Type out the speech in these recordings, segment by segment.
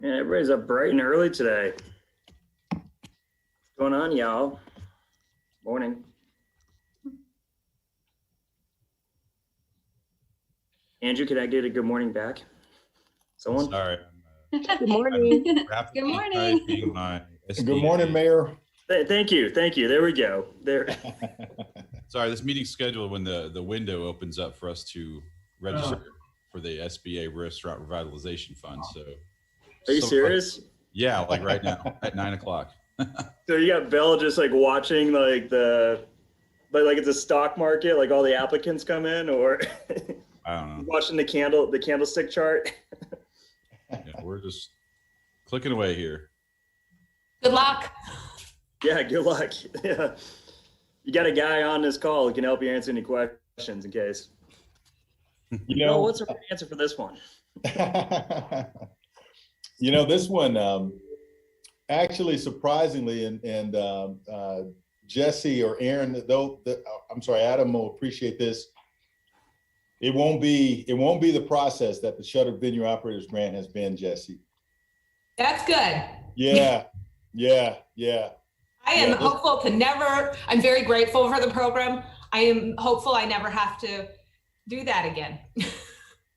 Yeah, everybody's up bright and early today. What's going on, y'all? Morning. Andrew, could I get a good morning back? Someone? Sorry. Good morning. Good morning. Good morning, Mayor. Thank you. There we go. There. Sorry, this meeting's scheduled when the window opens up for us to register for the SBA Restaurant Revitalization Fund. So, Are you serious? Yeah, like right now at 9 o'clock. So you got Bill just like watching like it's a stock market, like all the applicants come in, or I don't know. watching the candlestick chart. Yeah, we're just clicking away here. Good luck. Yeah, good luck. Yeah. You got a guy on this call who can help you answer any questions in case. You know, what's the right answer for this one? this one, actually, surprisingly, and Jesse or Aaron, Adam will appreciate this. It won't be the process that the Shuttered Venue Operators Grant has been, Jesse. That's good. Yeah. I am hopeful to never, I'm very grateful for the program. I am hopeful I never have to do that again.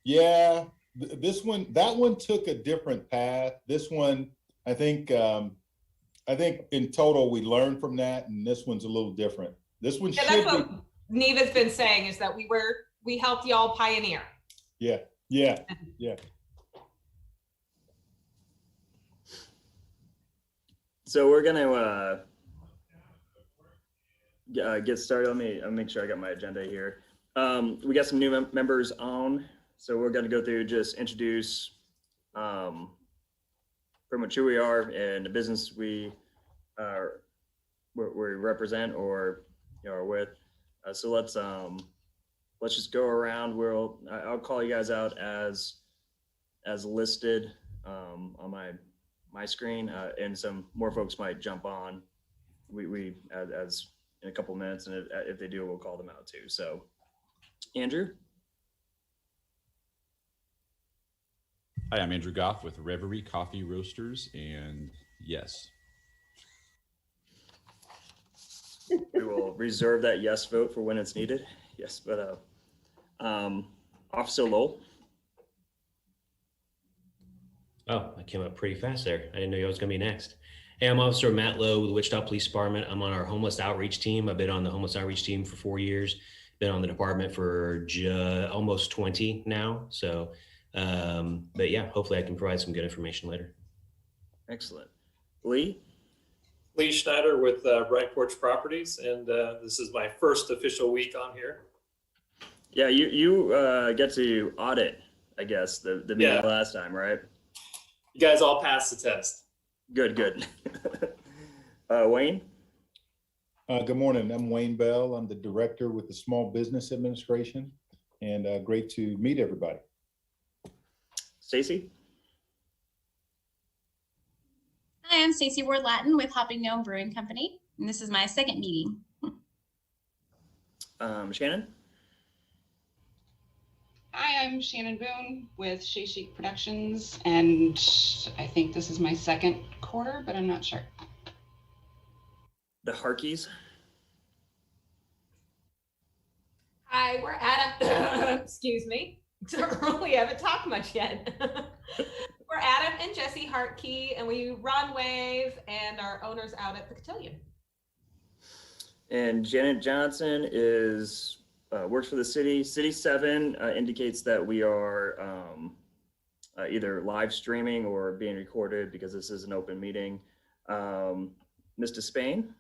Yeah, that one took a different path. This one, I think in total we learned from that, and this one's a little different. This one should that's what Neva's been saying, is that we helped y'all pioneer. Yeah. So we're gonna get started. Let me make sure I got my agenda here. We got some new members on, so we're gonna go through, just introduce pretty much who we are and the business we represent or are with. So let's just go around. I'll call you guys out as listed on my screen, and some more folks might jump on. We as in a couple minutes, and if they do, we'll call them out too. So, Andrew. Hi, I'm Andrew Goff with Reverie Coffee Roasters, and yes. We will reserve that yes vote for when it's needed. Yes, but Officer Lowell. Oh, I came up pretty fast there. I didn't know you was going to be next. Hey, I'm Officer Matt Lowe with the Wichita Police Department. I'm on our homeless outreach team. I've been on the homeless outreach team for 4 years. Been on the department for almost 20 now. So, but yeah, hopefully I can provide some good information later. Excellent. Lee Schneider with Bright Porch Properties, and this is my first official week on here. Yeah, you get to audit, I guess, the meeting last time, right? You guys all passed the test. Good. Wayne? Good morning. I'm Wayne Bell. I'm the director with the Small Business Administration, and great to meet everybody. Stacy? Hi, I'm Stacey Ward Latin with Hopping Gnome Brewing Company, and this is my second meeting. Shannon? Hi, I'm Shannon Boone with Shea Chic Productions, and I think this is my second quarter, but I'm not sure. The Harkeys? Hi, we're Adam. Excuse me. It's early. I haven't talked much yet. We're Adam and Jesse Hartkey, and we run Wave and are owners out at the Cotillion. And Janet Johnson is works for the city. City 7 indicates that we are either live streaming or being recorded because this is an open meeting. Ms. Despain?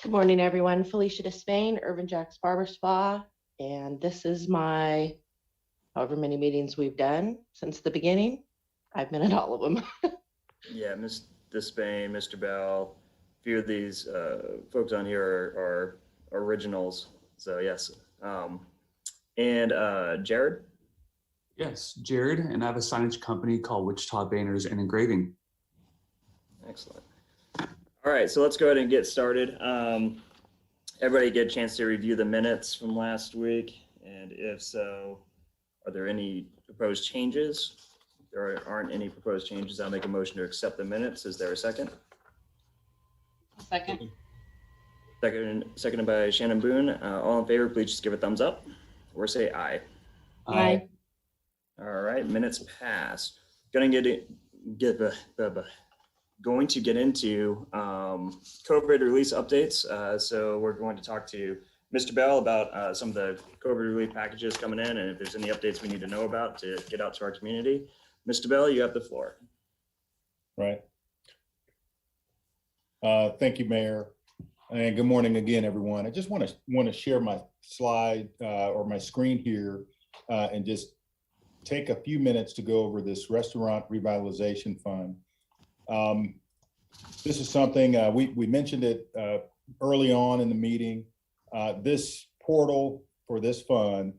Good morning, everyone. Felicia Despain, Urban Jack's Barber Spa, and this is my however many meetings we've done since the beginning. I've been at all of them. Yeah, Ms. Despain, Mr. Bell, a few of these folks on here are originals. So yes. And Jared? Yes, Jared, and I have a signage company called Wichita Banners and Engraving. Excellent. All right, so let's go ahead and get started. Everybody get a chance to review the minutes from last week, and if so, are there any proposed changes? there aren't any proposed changes, I'll make a motion to accept the minutes. Is there a second? Second. Seconded by Shannon Boone. All in favor, please just give a thumbs up or say aye. Aye. All right, minutes pass. Going to get into COVID release updates. So we're going to talk to Mr. Bell about some of the COVID relief packages coming in, and if there's any updates we need to know about to get out to our community. Mr. Bell, you have the floor. Right. Thank you, Mayor. And good morning again, everyone. I just want to share my slide or my screen here and just take a few minutes to go over this Restaurant Revitalization Fund. This is something we mentioned it early on in the meeting. This portal for this fund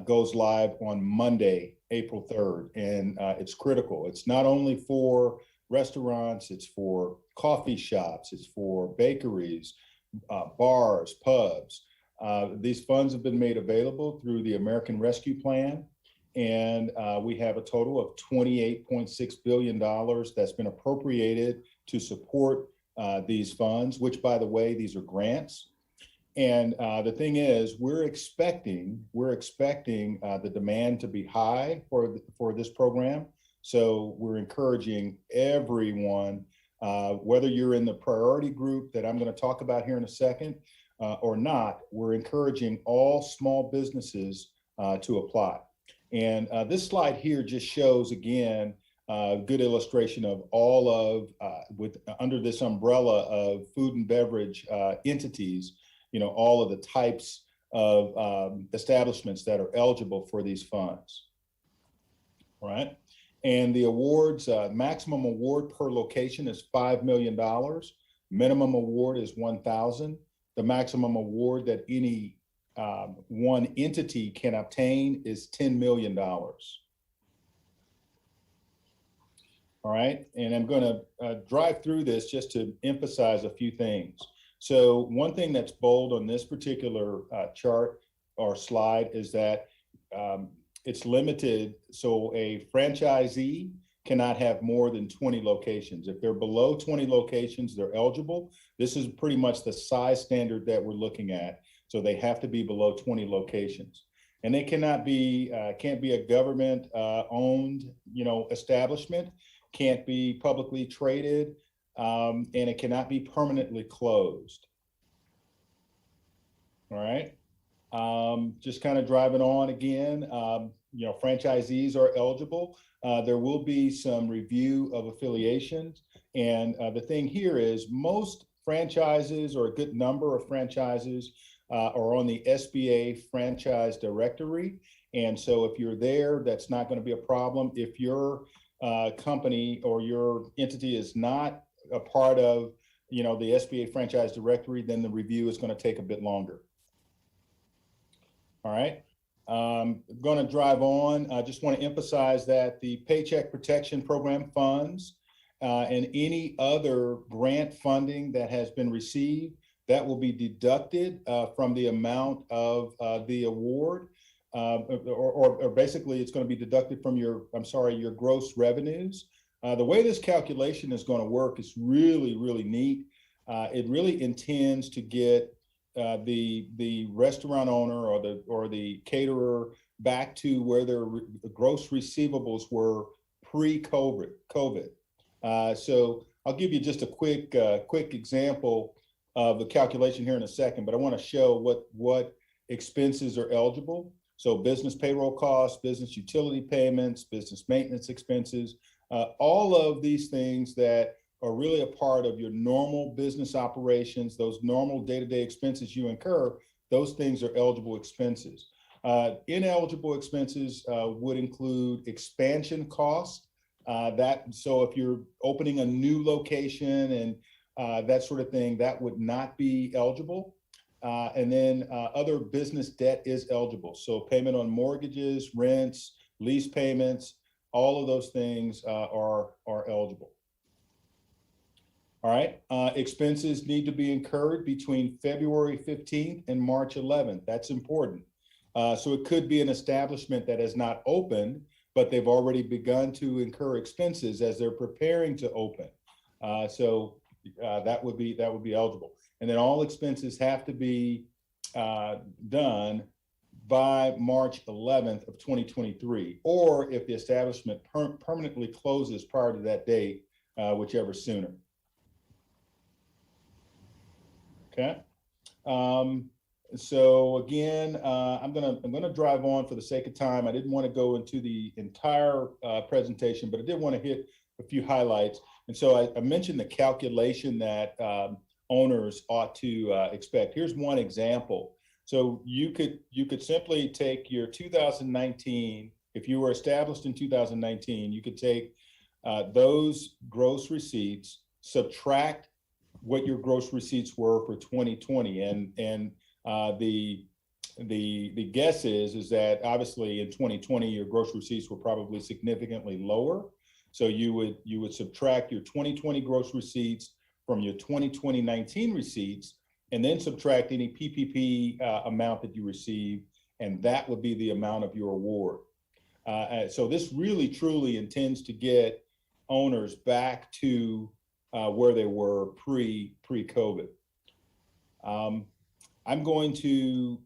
goes live on Monday, April 3rd, and it's critical. It's not only for restaurants, it's for coffee shops, it's for bakeries, bars, pubs. These funds have been made available through the American Rescue Plan, and we have a total of $28.6 billion that's been appropriated to support these funds, which, by the way, these are grants. And the thing is, we're expecting the demand to be high for this program. So we're encouraging everyone, whether you're in the priority group that I'm going to talk about here in a second or not, we're encouraging all small businesses to apply. And this slide here just shows, again, a good illustration of all of, under this umbrella of food and beverage entities, all of the types of establishments that are eligible for these funds, right? And the awards, maximum award per location is $5 million. Minimum award is $1,000. The maximum award that any one entity can obtain is $10 million. All right, and I'm going to drive through this just to emphasize a few things. So one thing that's bold on this particular chart or slide is that it's limited. So a franchisee cannot have more than 20 locations. If they're below 20 locations, they're eligible. This is pretty much the size standard that we're looking at. So they have to be below 20 locations. And they cannot be, can't be a government owned, establishment, can't be publicly traded, and it cannot be permanently closed. All right. Just kind of driving on again, franchisees are eligible. There will be some review of affiliations. And the thing here is most franchises, or a good number of franchises, are on the SBA franchise directory. And so if you're there, that's not going to be a problem. If your company or your entity is not a part of, the SBA franchise directory, then the review is going to take a bit longer. All right, going to drive on. I just want to emphasize that the Paycheck Protection Program funds and any other grant funding that has been received, that will be deducted from the amount of the award, or basically it's going to be deducted from your gross revenues. The way this calculation is going to work is really, really neat. It really intends to get the restaurant owner or the caterer back to where their gross receivables were pre-COVID. So I'll give you just a quick example of the calculation here in a second, but I want to show what expenses are eligible. So business payroll costs, business utility payments, business maintenance expenses, all of these things that are really a part of your normal business operations, those normal day-to-day expenses you incur, those things are eligible expenses. Ineligible expenses would include expansion costs. So if you're opening a new location and that sort of thing, that would not be eligible. And then other business debt is eligible. So payment on mortgages, rents, lease payments, all of those things are eligible. All right, expenses need to be incurred between February 15th and March 11th. That's important. So it could be an establishment that has not opened, but they've already begun to incur expenses as they're preparing to open. So that would be eligible. And then all expenses have to be done by March 11th of 2023, or if the establishment permanently closes prior to that date, whichever sooner. Okay. So again, I'm gonna drive on for the sake of time. I didn't want to go into the entire presentation, but I did want to hit a few highlights. And so I mentioned the calculation that owners ought to expect. Here's one example. So you could simply take your 2019, if you were established in 2019, you could take those gross receipts, subtract what your gross receipts were for 2020, and the guess is that obviously in 2020 your gross receipts were probably significantly lower. So you would subtract your 2020 gross receipts from your 2019 receipts, and then subtract any PPP amount that you received, and that would be the amount of your award. So this really truly intends to get owners back to where they were pre-COVID. I'm going to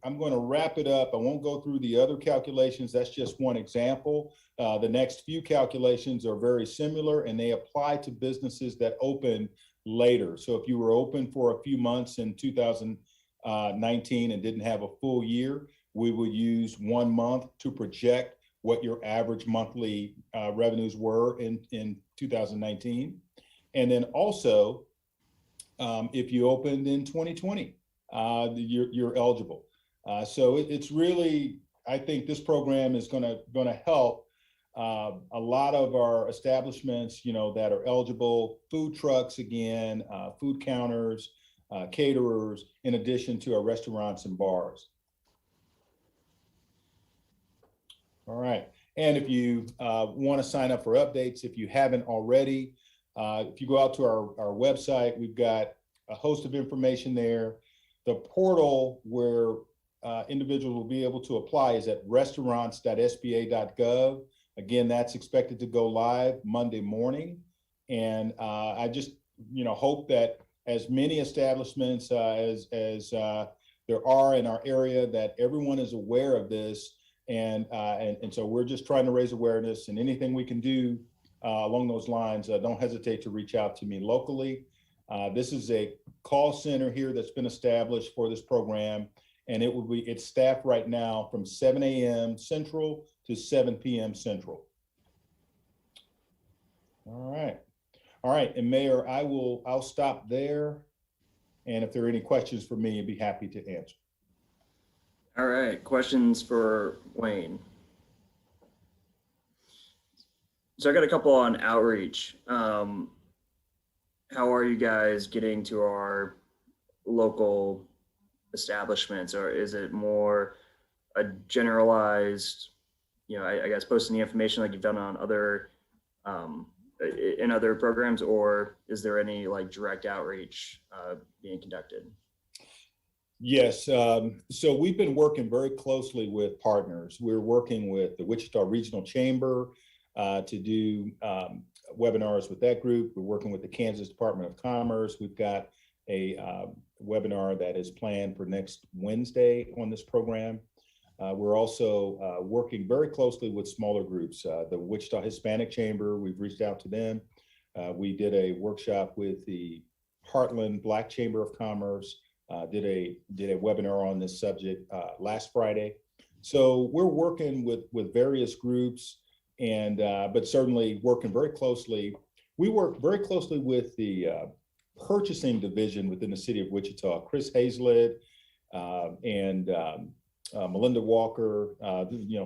wrap it up. I won't go through the other calculations. That's just one example. The next few calculations are very similar, and they apply to businesses that open later. So if you were open for a few months in 2019 and didn't have a full year, we would use 1 month to project what your average monthly revenues were in 2019. And then also, if you opened in 2020, you're eligible. So it's really, I think this program is gonna help a lot of our establishments, that are eligible, food trucks again, food counters, caterers, in addition to our restaurants and bars. All right, and if you want to sign up for updates, if you haven't already, if you go out to our website, we've got a host of information there. The portal where individuals will be able to apply is at restaurants.sba.gov. Again, that's expected to go live Monday morning. And I just, hope that as many establishments as there are in our area, that everyone is aware of this. And so we're just trying to raise awareness, and anything we can do along those lines, don't hesitate to reach out to me locally. This is a call center here that's been established for this program, and it's staffed right now from 7 a.m. Central to 7 p.m. Central. All right, and Mayor, I'll stop there, and if there are any questions for me, I'd be happy to answer. All right, questions for Wayne. So I got a couple on outreach. How are you guys getting to our local establishments, or is it more a generalized, I guess posting the information like you've done on other in other programs, or is there any like direct outreach being conducted? Yes, so we've been working very closely with partners. We're working with the Wichita Regional Chamber to do webinars with that group. We're working with the Kansas Department of Commerce. We've got a webinar that is planned for next Wednesday on this program. We're also working very closely with smaller groups. The Wichita Hispanic Chamber, we've reached out to them. We did a workshop with the Heartland Black Chamber of Commerce, did a webinar on this subject last Friday. So we're working with various groups, and but certainly working very closely. We work very closely with the purchasing division within the city of Wichita, Chris Hazlett and Melinda Walker,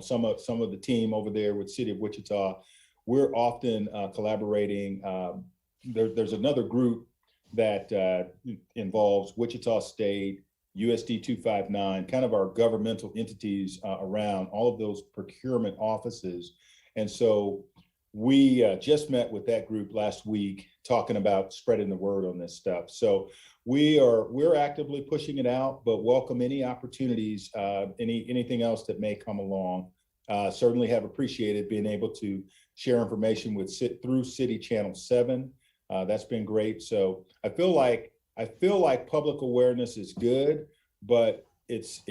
some of the team over there with City of Wichita. We're often collaborating. There's another group that involves Wichita State, USD 259, kind of our governmental entities around all of those procurement offices. And so we just met with that group last week, talking about spreading the word on this stuff. So we're actively pushing it out, but welcome any opportunities, anything else that may come along Certainly have appreciated being able to share information through City Channel 7. That's been great. So I feel like public awareness is good, but it's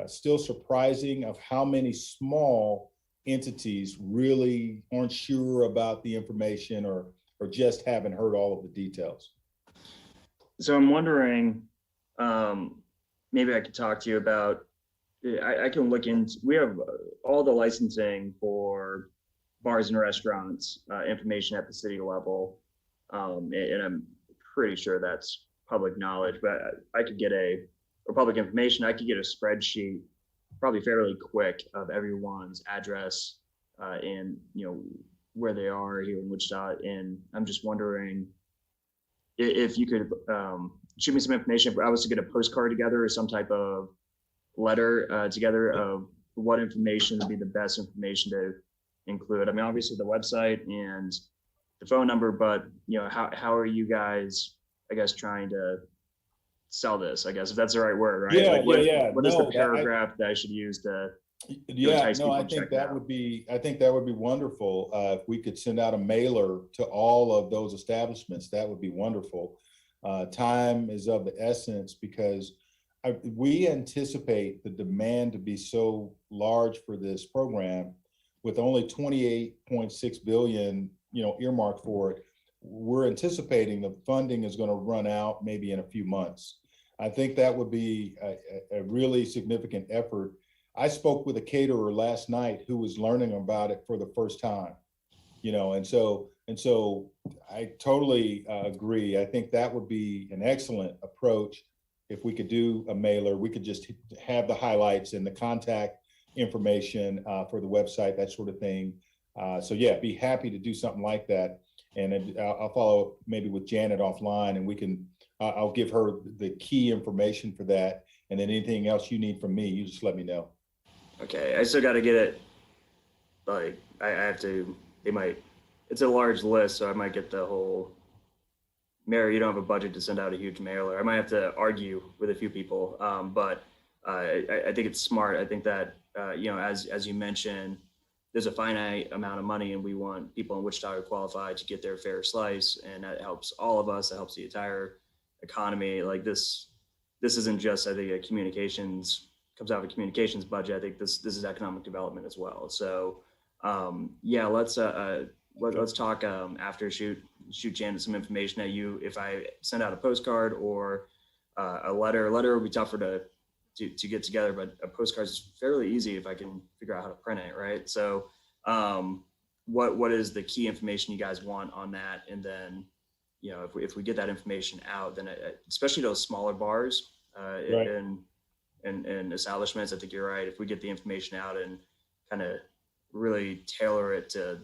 still surprising of how many small entities really aren't sure about the information or just haven't heard all of the details. So I'm wondering, maybe I could talk to you about, I can look into, we have all the licensing for bars and restaurants, information at the city level. And I'm pretty sure that's public knowledge, but I could get or public information, I could get a spreadsheet probably fairly quick of everyone's address and, where they are here in Wichita. And I'm just wondering if you could shoot me some information. If I was to get a postcard together or some type of letter together of what information would be the best information to include. I mean, obviously the website and the phone number, but how are you guys, I guess, trying to sell this, I guess, if that's the right word, right? Yeah, like what, yeah. What is the paragraph that I should use to entice people I to think check that would be wonderful. If we could send out a mailer to all of those establishments, that would be wonderful. Time is of the essence because we anticipate the demand to be so large for this program with only 28.6 billion, earmarked for it. We're anticipating the funding is going to run out maybe in a few months. I think that would be a really significant effort. I spoke with a caterer last night who was learning about it for the first time, and so I totally agree. I think that would be an excellent approach. If we could do a mailer, we could just have the highlights and the contact information for the website, that sort of thing. So yeah, be happy to do something like that. And I'll follow up maybe with Janet offline, and I'll give her the key information for that. And then anything else you need from me, you just let me know. Okay, I still got to get it. Like I have to. It's a large list, so I might get the whole. Mary, you don't have a budget to send out a huge mailer. I might have to argue with a few people, but I think it's smart. I think that as you mentioned, there's a finite amount of money, and we want people in Wichita to qualify to get their fair slice, and that helps all of us. That helps the entire economy. Like this isn't just, I think, comes out of a communications budget. I think this is economic development as well. So let's talk after. Shoot Janet some information at you. If I send out a postcard or a letter would be tougher to get together, but a postcard is fairly easy if I can figure out how to print it, right? So what is the key information you guys want on that? And then, if we get that information out, then especially those smaller bars Right. and establishments, I think you're right. If we get the information out and kind of really tailor it to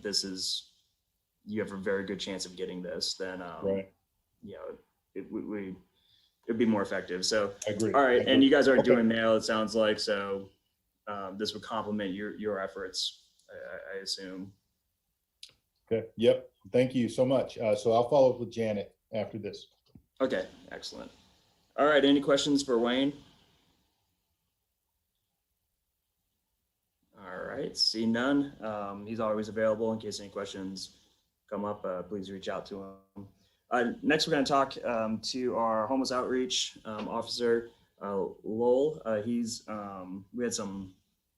you have a very good chance of getting this, then Right. it'd be more effective. So I agree. all right, and you guys aren't Okay. doing mail, it sounds like, so this would complement your efforts, I assume. Okay. Yep. Thank you so much. So I'll follow up with Janet after this. Okay, excellent. All right, any questions for Wayne? All right, see none. He's always available in case any questions come up. Please reach out to him. Next, we're going to talk to our homeless outreach officer, Lowell. We had some,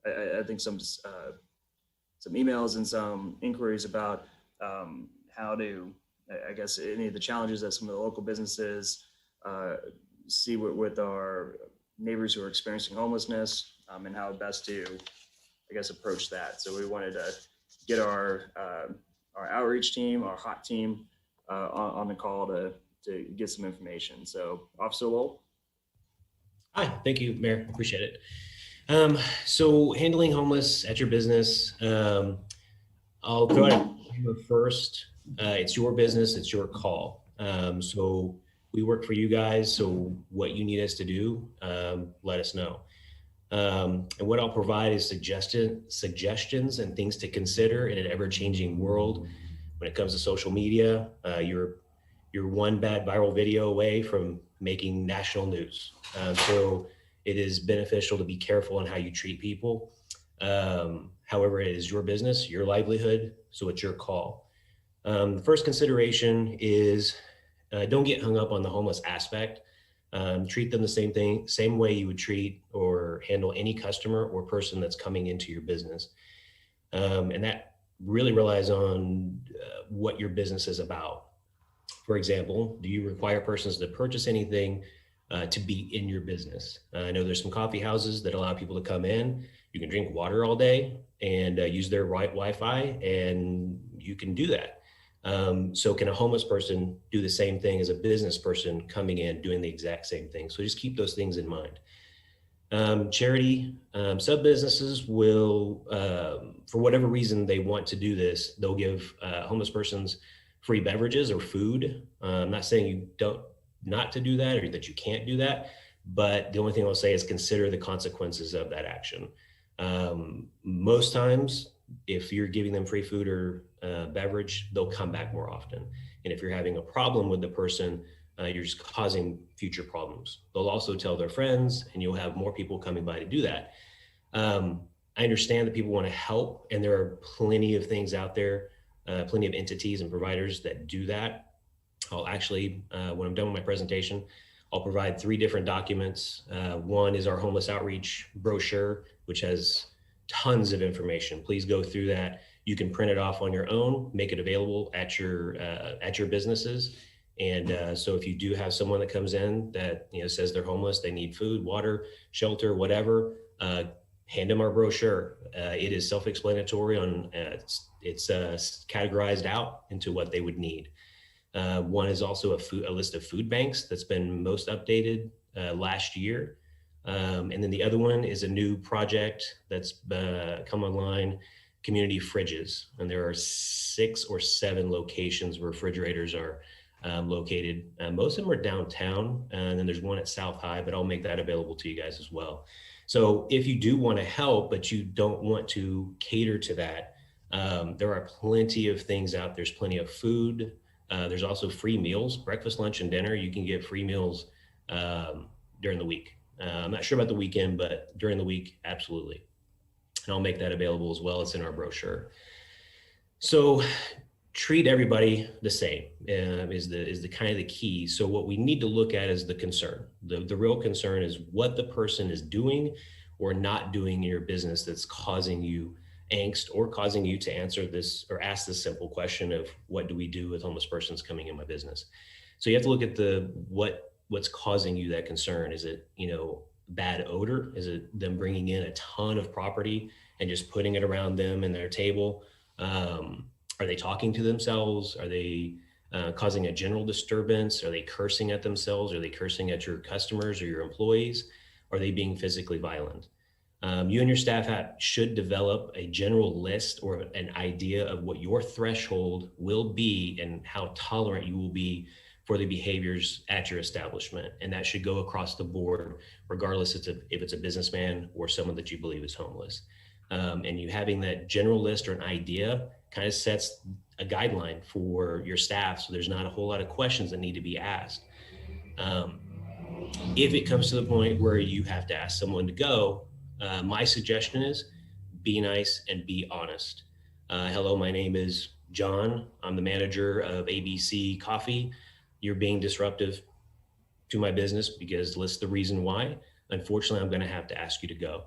I think some emails and some inquiries about how to, I guess, any of the challenges that some of the local businesses see with our neighbors who are experiencing homelessness, and how best to, I guess, approach that. So we wanted to get our outreach team, our hot team, on the call to get some information. So, Officer Lowell. Hi, thank you, Mayor. Appreciate it. So handling homeless at your business, I'll go ahead and first. It's your business, it's your call. So we work for you guys. So what you need us to do, let us know. And what I'll provide is suggestions and things to consider in an ever-changing world. When it comes to social media, you're one bad viral video away from making national news. So it is beneficial to be careful in how you treat people, how However, it is your business, your livelihood, so it's your call. The first consideration is don't get hung up on the homeless aspect. Treat them the same way you would treat or handle any customer or person that's coming into your business. And that really relies on what your business is about. For example, do you require persons to purchase anything to be in your business? I know there's some coffee houses that allow people to come in. You can drink water all day and use their Wi-Fi, and you can do that. So can a homeless person do the same thing as a business person coming in doing the exact same thing? So just keep those things in mind. Charity, sub businesses will, for whatever reason they want to do this, they'll give homeless persons free beverages or food. I'm not saying you don't not to do that or that you can't do that, but the only thing I'll say is consider the consequences of that action. Most times, if you're giving them free food or beverage, they'll come back more often. And if you're having a problem with the person, you're just causing future problems. They'll also tell their friends, and you'll have more people coming by to do that. I understand that people want to help, and there are plenty of things out there, plenty of entities and providers that do that. I'll actually, when I'm done with my presentation, I'll provide 3 different documents. One is our homeless outreach brochure, which has tons of information. Please go through that. You can print it off on your own, make it available at your businesses. And so if you do have someone that comes in that says they're homeless, they need food, water, shelter, whatever, hand them our brochure. It is self-explanatory on it's categorized out into what they would need. One is also a list of food banks that's been most updated last year. And then the other one is a new project that's come online, community fridges. And there are 6 or 7 locations where refrigerators are located. Most of them are downtown, and then there's one at South High, but I'll make that available to you guys as well. So if you do want to help, but you don't want to cater to that, there are plenty of things out. There's plenty of food. There's also free meals, breakfast, lunch, and dinner. You can get free meals during the week. I'm not sure about the weekend, but during the week, absolutely. And I'll make that available as well. It's in our brochure. So treat everybody the same is the kind of the key. So what we need to look at is the concern. The real concern is what the person is doing or not doing in your business that's causing you angst or causing you to answer this or ask this simple question of what do we do with homeless persons coming in my business? So you have to look at what's causing you that concern. Is it, bad odor? Is it them bringing in a ton of property and just putting it around them and their table? Are they talking to themselves? Are they causing a general disturbance? Are they cursing at themselves? Are they cursing at your customers or your employees? Are they being physically violent? You and your staff should develop a general list or an idea of what your threshold will be and how tolerant you will be for the behaviors at your establishment. And that should go across the board, regardless if it's a businessman or someone that you believe is homeless. And you having that general list or an idea kind of sets a guideline for your staff. So there's not a whole lot of questions that need to be asked. If it comes to the point where you have to ask someone to go, my suggestion is be nice and be honest. Hello, my name is John. I'm the manager of ABC Coffee. You're being disruptive to my business because list the reason why. Unfortunately, I'm going to have to ask you to go.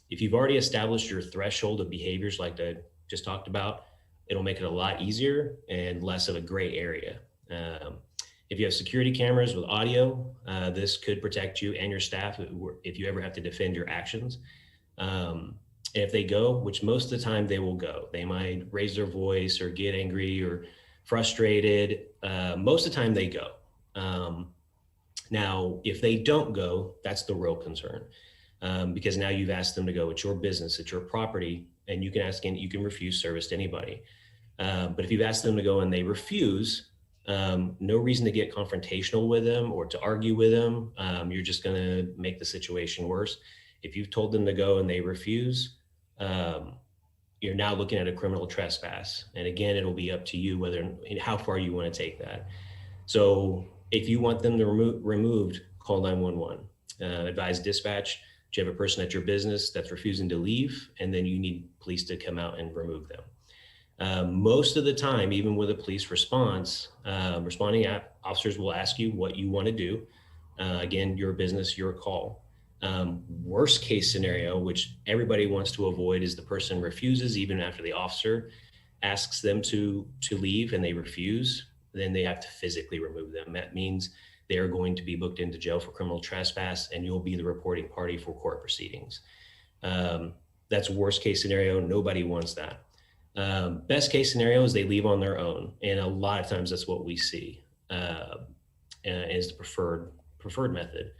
If you've already established your threshold of behaviors like I just talked about, it'll make it a lot easier and less of a gray area. If you have security cameras with audio, this could protect you and your staff if you ever have to defend your actions. And if they go, which most of the time they will go, they might raise their voice or get angry or frustrated. Most of the time they go. Now, if they don't go, that's the real concern. Because now you've asked them to go. It's your business, it's your property, and you can ask and you can refuse service to anybody. But if you've asked them to go and they refuse, no reason to get confrontational with them or to argue with them. You're just going to make the situation worse. If you've told them to go and they refuse, you're now looking at a criminal trespass. And again, it'll be up to you how far you want to take that. So if you want them to removed, call 911. Advise dispatch Do you have a person at your business that's refusing to leave? And then you need police to come out and remove them. Most of the time, even with a police response, responding officers will ask you what you want to do. Again, your business, your call. Worst case scenario, which everybody wants to avoid, is the person refuses even after the officer asks them to leave and they refuse. Then they have to physically remove them. That means they are going to be booked into jail for criminal trespass, and you'll be the reporting party for court proceedings. That's worst case scenario. Nobody wants that. Best case scenario is they leave on their own, and a lot of times that's what we see is the preferred method.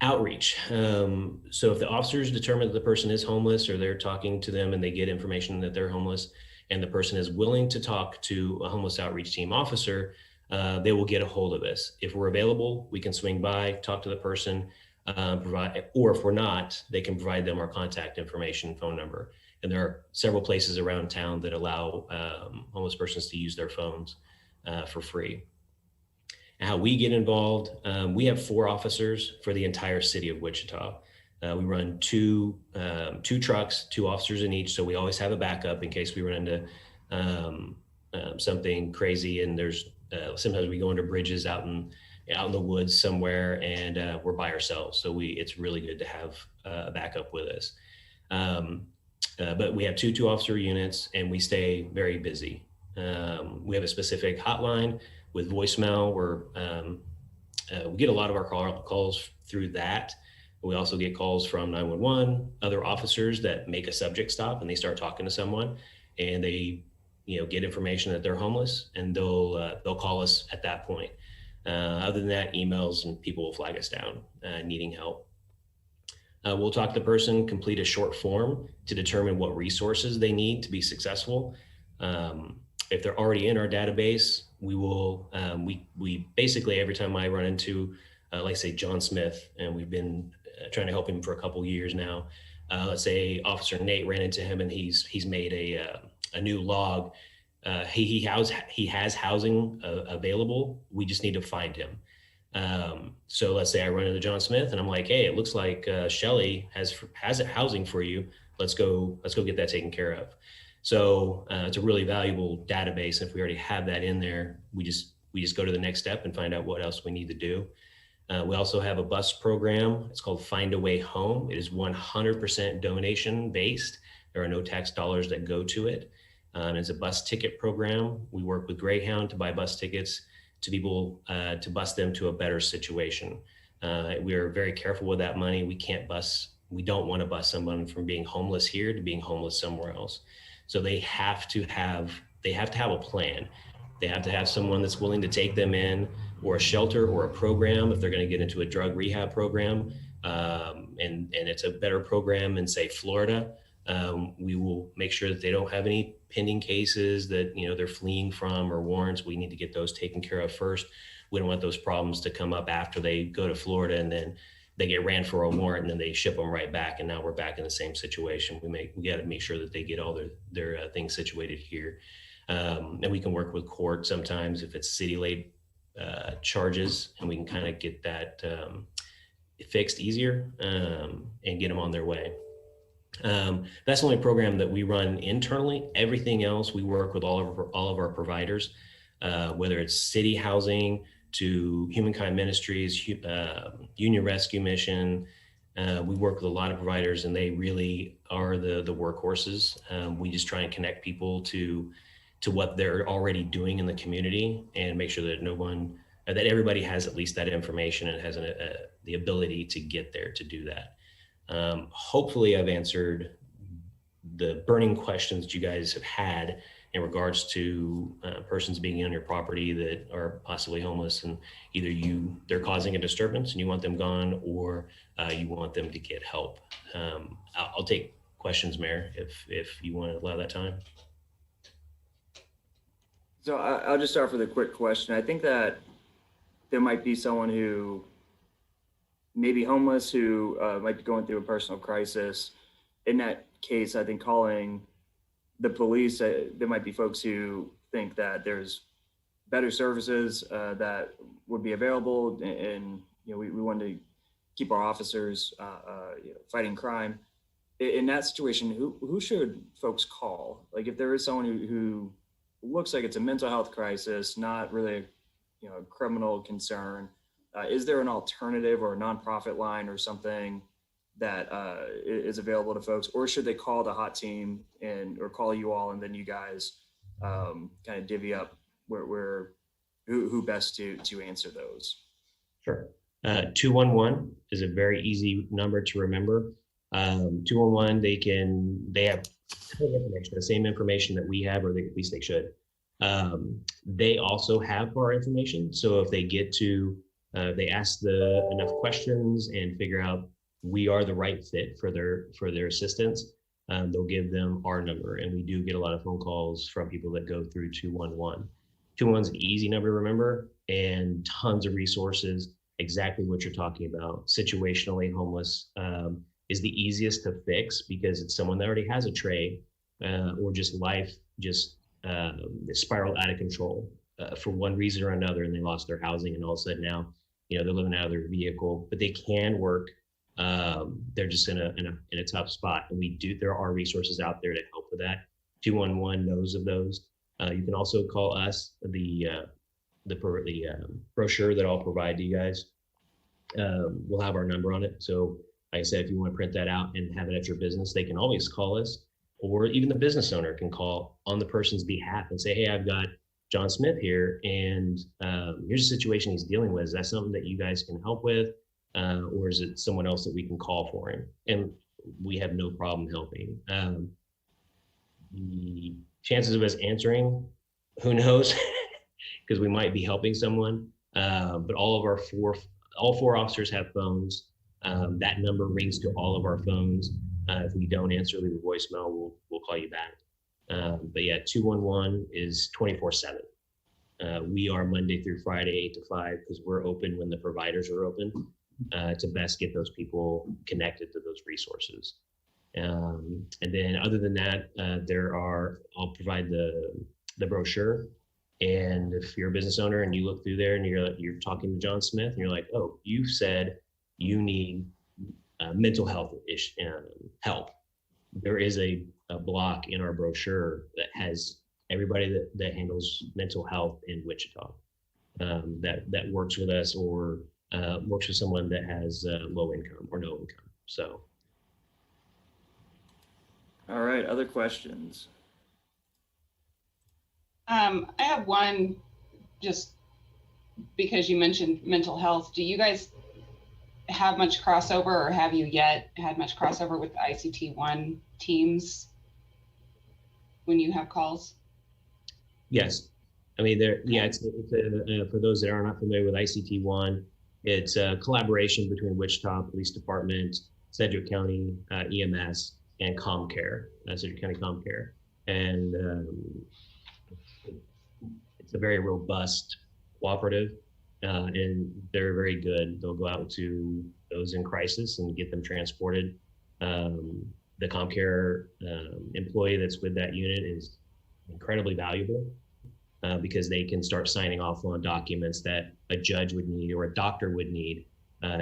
Outreach. So if the officers determine that the person is homeless, or they're talking to them and they get information that they're homeless, and the person is willing to talk to a homeless outreach team officer, they will get a hold of us. If we're available, we can swing by, talk to the person, provide, or if we're not, they can provide them our contact information, phone number. And there are several places around town that allow homeless persons to use their phones for free. How we get involved, we have 4 officers for the entire city of Wichita. We run two trucks, 2 officers in each, so we always have a backup in case we run into something crazy. And there's sometimes we go under bridges out in the woods somewhere, and we're by ourselves. So it's really good to have a backup with us. But we have 2 officer units, and we stay very busy. We have a specific hotline with voicemail, where we get a lot of our calls through that. We also get calls from 911, other officers that make a subject stop and they start talking to someone, and they get information that they're homeless, and they'll call us at that point. Other than that, emails, and people will flag us down needing help. We'll talk to the person, complete a short form to determine what resources they need to be successful. If they're already in our database, we will, we basically, every time I run into, like say John Smith, and we've been trying to help him for a couple years now. Let's say Officer Nate ran into him, and he's made a new log. He has housing available. We just need to find him. So let's say I run into John Smith, and I'm like, hey, it looks like Shelly has housing for you. Let's go get that taken care of. So it's a really valuable database. If we already have that in there, we just go to the next step and find out what else we need to do. We also have a bus program. It's called Find a Way Home. It is 100% donation based. There are no tax dollars that go to it. It's a bus ticket program. We work with Greyhound to buy bus tickets to people to bus them to a better situation. We are very careful with that money. We don't want to bus someone from being homeless here to being homeless somewhere else. So they have to have a plan. They have to have someone that's willing to take them in, or a shelter, or a program if they're going to get into a drug rehab program. And it's a better program in, say, Florida. We will make sure that they don't have any pending cases that they're fleeing from, or warrants. We need to get those taken care of first. We don't want those problems to come up after they go to Florida, and then they get ran for a warrant, and then they ship them right back, and now we're back in the same situation. We got to make sure that they get all their things situated here. And we can work with court sometimes if it's city late charges, and we can kind of get that fixed easier and get them on their way. That's the only program that we run internally. Everything else, we work with all of our providers, whether it's city housing to Humankind Ministries, Union Rescue Mission. We work with a lot of providers, and they really are the workhorses. We just try and connect people to what they're already doing in the community, and make sure that everybody has at least that information and has the ability to get there to do that. Hopefully I've answered the burning questions that you guys have had in regards to persons being on your property that are possibly homeless, and either they're causing a disturbance and you want them gone, or you want them to get help. I'll take questions, Mayor, if you want to allow that time. So I'll just start with a quick question. I think that there might be someone who may be homeless, who might be going through a personal crisis. In that case, I think calling the police, there might be folks who think that there's better services that would be available, and we want to keep our officers fighting crime. In that situation, who should folks call? Like if there is someone who looks like it's a mental health crisis, not really a criminal concern, is there an alternative or a nonprofit line or something that is available to folks, or should they call the hot team or call you all and then you guys kind of divvy up who best to answer those? Sure. 211 is a very easy number to remember. 211, they have information, the same information that we have, or at least they should. They also have our information. So if they get to, they ask enough questions and figure out we are the right fit for their assistance, they'll give them our number. And we do get a lot of phone calls from people that go through 211. 211 is an easy number to remember, and tons of resources, exactly what you're talking about. Situationally homeless is the easiest to fix because it's someone that already has a trade or just life spiraled out of control for one reason or another, and they lost their housing, and all of a sudden now they're living out of their vehicle, but they can work. They're just in a tough spot, and there are resources out there to help with that. 211 knows of those. You can also call us. The brochure that I'll provide to you guys will have our number on it. So like I said, if you want to print that out and have it at your business, they can always call us, or even the business owner can call on the person's behalf and say, hey, I've got John Smith here, and here's a situation he's dealing with. Is that something that you guys can help with? Or is it someone else that we can call for him? And we have no problem helping. The chances of us answering, who knows? Because we might be helping someone. But all four officers have phones. That number rings to all of our phones. If we don't answer, leave a voicemail, we'll call you back. But yeah, 211 is 24/7. We are Monday through Friday, 8 to 5, because we're open when the providers are open to best get those people connected to those resources. And then other than that, I'll provide the brochure. And if you're a business owner and you look through there and you're talking to John Smith and you're like, oh, you said you need mental health help. There is a block in our brochure that has everybody that handles mental health in Wichita that works with us or works with someone that has low income or no income. So. All right, other questions? I have one, just because you mentioned mental health. Do you guys have much crossover, or have you yet had much crossover with the ICT-1 teams when you have calls? Yes. I mean, it's for those that are not familiar with ICT-1, it's a collaboration between Wichita Police Department, Sedgwick County EMS, and ComCare, Sedgwick County ComCare. And it's a very robust cooperative, and they're very good. They'll go out to those in crisis and get them transported. The ComCare employee that's with that unit is incredibly valuable because they can start signing off on documents that a judge would need or a doctor would need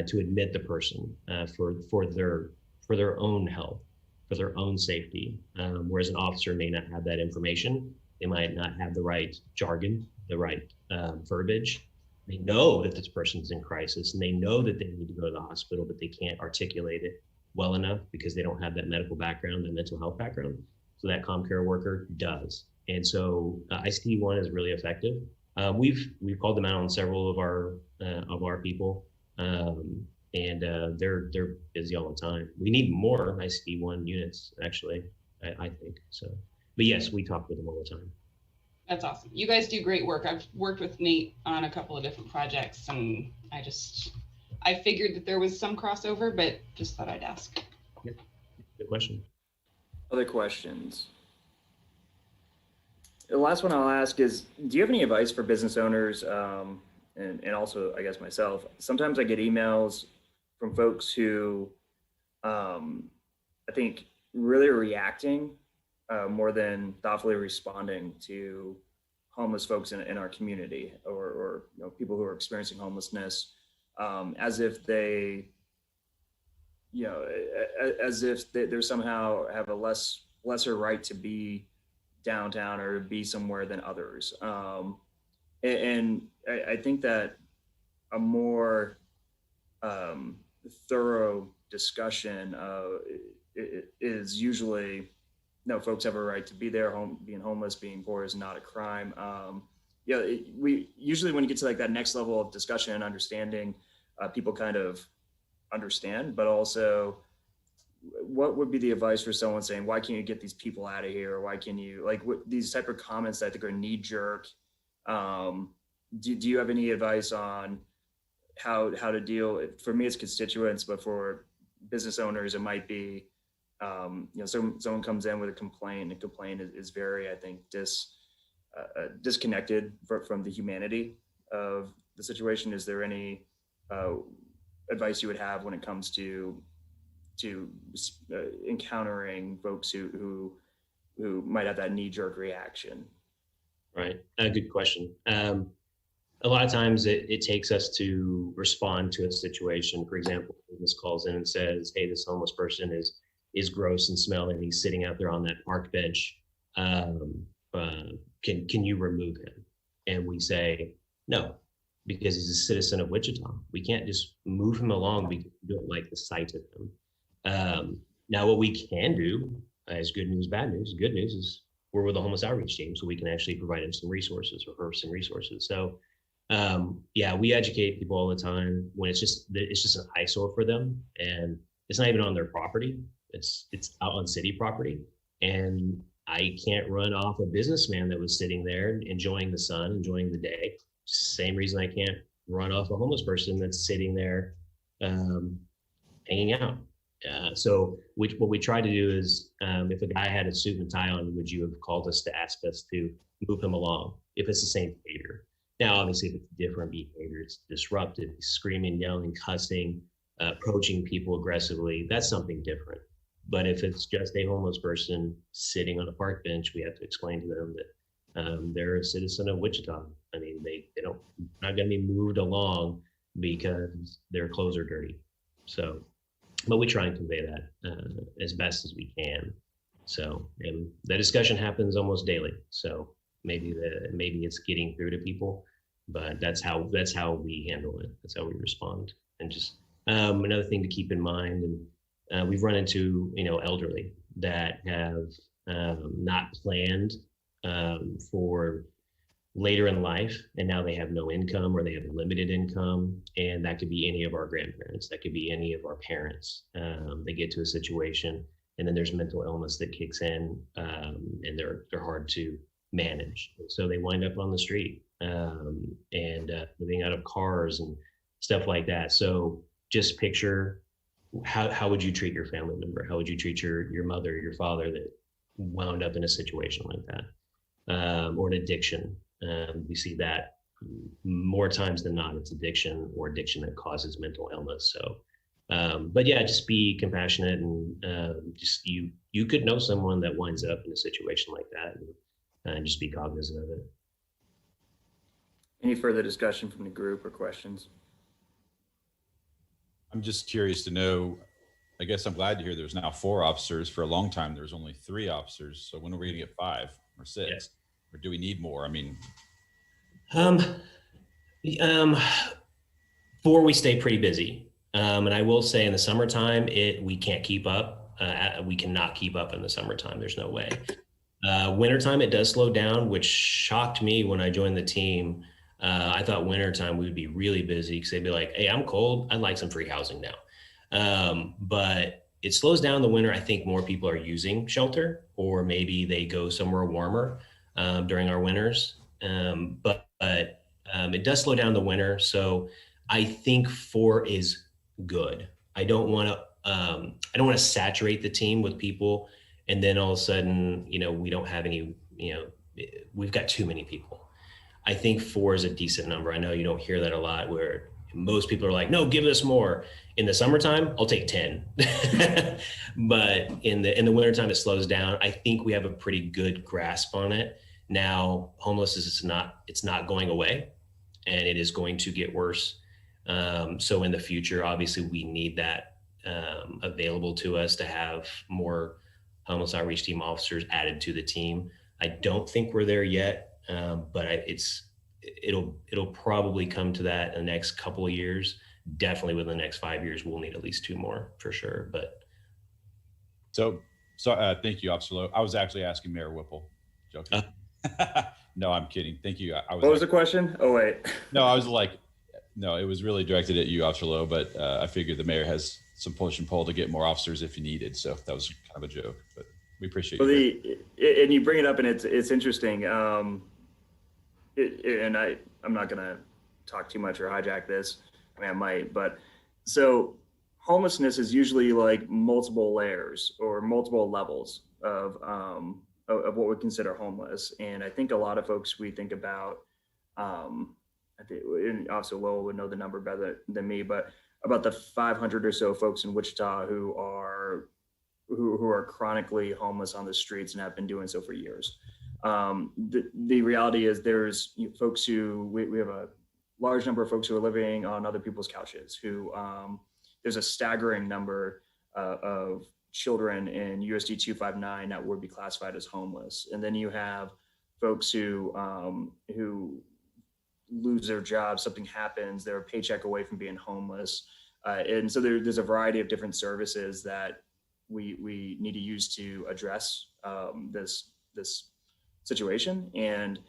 to admit the person for their own health, for their own safety. Whereas an officer may not have that information. They might not have the right jargon, the right verbiage. They know that this person's in crisis and they know that they need to go to the hospital, but they can't articulate it well enough because they don't have that medical background, that mental health background. So that ComCare worker does. And so ICT-1 is really effective. We've called them out on several of our people, and they're busy all the time. We need more ICT-1 units, actually, I think. So, but yes, we talk with them all the time. That's awesome. You guys do great work. I've worked with Nate on a couple of different projects, and I figured that there was some crossover, but just thought I'd ask. Yep. Good question. Other questions? The last one I'll ask is, do you have any advice for business owners, and also, I guess, myself? Sometimes I get emails from folks who I think really are reacting more than thoughtfully responding to homeless folks in our community, or people who are experiencing homelessness, as if they you know, as if they're somehow have a lesser right to be downtown or be somewhere than others. And I think that a more thorough discussion is usually, no, folks have a right to be there. Being homeless, being poor is not a crime. We usually, when you get to like that next level of discussion and understanding, people kind of understand, but also what would be the advice for someone saying, why can't you get these people out of here? Or why can you, like, these type of comments that I think are knee jerk. Do you have any advice on how to deal? For me, it's constituents, but for business owners, it might be, someone comes in with a complaint, and a complaint is very, I think, disconnected from the humanity of the situation. Is there any advice you would have when it comes to encountering folks who might have that knee-jerk reaction? Right. Good question. A lot of times it takes us to respond to a situation. For example, business calls in and says, hey, this homeless person is gross and smelly, and he's sitting out there on that park bench. Can you remove him? And we say, no, because he's a citizen of Wichita. We can't just move him along because we don't like the sight of him. Now, what we can do is good news, bad news. Good news is we're with the homeless outreach team, so we can actually provide him some resources or her some resources. So, we educate people all the time when it's just an eyesore for them, and it's not even on their property. It's out on city property, and I can't run off a businessman that was sitting there enjoying the sun, enjoying the day. Same reason I can't run off a homeless person that's sitting there hanging out. So what we try to do is, if a guy had a suit and tie on, would you have called us to ask us to move him along if it's the same behavior? Now, obviously, if it's different behavior, it's disruptive, screaming, yelling, cussing, approaching people aggressively, that's something different. But if it's just a homeless person sitting on a park bench, we have to explain to them that they're a citizen of Wichita. I mean, they don't, not going to be moved along because their clothes are dirty. So, but we try and convey that as best as we can. So, and the discussion happens almost daily. So maybe it's getting through to people, but that's how we handle it. That's how we respond. And just another thing to keep in mind, and we've run into elderly that have not planned for later in life, and now they have no income or they have limited income, and that could be any of our grandparents, that could be any of our parents. They get to a situation, and then there's mental illness that kicks in, and they're hard to manage, so they wind up on the street and living out of cars and stuff like that. So just picture how would you treat your family member? How would you treat your mother, your father that wound up in a situation like that, or an addiction? We see that more times than not. It's addiction or addiction that causes mental illness. So, but yeah, just be compassionate, and just you could know someone that winds up in a situation like that, and just be cognizant of it. Any further discussion from the group or questions? I'm just curious to know, I guess I'm glad to hear there's now 4 officers. For a long time, there was only 3 officers. So when are we going to get 5 or 6? Yes. Or do we need more? I mean, 4, we stay pretty busy. And I will say in the summertime, we can't keep up. We cannot keep up in the summertime. There's no way. Wintertime, it does slow down, which shocked me when I joined the team. I thought wintertime we would be really busy because they'd be like, hey, I'm cold. I'd like some free housing now. But it slows down in the winter. I think more people are using shelter, or maybe they go somewhere warmer during our winters. But it does slow down in the winter. So I think 4 is good. I don't want to saturate the team with people, and then all of a sudden, we don't have any, we've got too many people. I think 4 is a decent number. I know you don't hear that a lot, where most people are like, no, give us more. In the summertime, I'll take 10. But in the wintertime, it slows down. I think we have a pretty good grasp on it. Now, homelessness it's not going away, and it is going to get worse. So in the future, obviously we need that available to us to have more homeless outreach team officers added to the team. I don't think we're there yet, but it'll probably come to that in the next couple of years. Definitely within the next 5 years, we'll need at least 2 more for sure. But So thank you, Officer Lowe. I was actually asking Mayor Whipple. Joking. No, I'm kidding. Thank you. What was the question? Oh, wait. No, I was like, no, it was really directed at you, Officer Lowe, but I figured the mayor has some push and pull to get more officers if he needed. So that was kind of a joke, but we appreciate you. And you bring it up, and it's interesting. And I'm not going to talk too much or hijack this. I mean, I might, but so homelessness is usually like multiple layers or multiple levels of what we consider homeless. And I think a lot of folks, we think about, I think, and also Lowell would know the number better than me, but about the 500 or so folks in Wichita who are chronically homeless on the streets and have been doing so for years. The reality is there's folks who, we have a large number of folks who are living on other people's couches, who there's a staggering number of children in USD 259 that would be classified as homeless. And then you have folks who lose their job, something happens, they're a paycheck away from being homeless. And so there's a variety of different services that we need to use to address this situation. And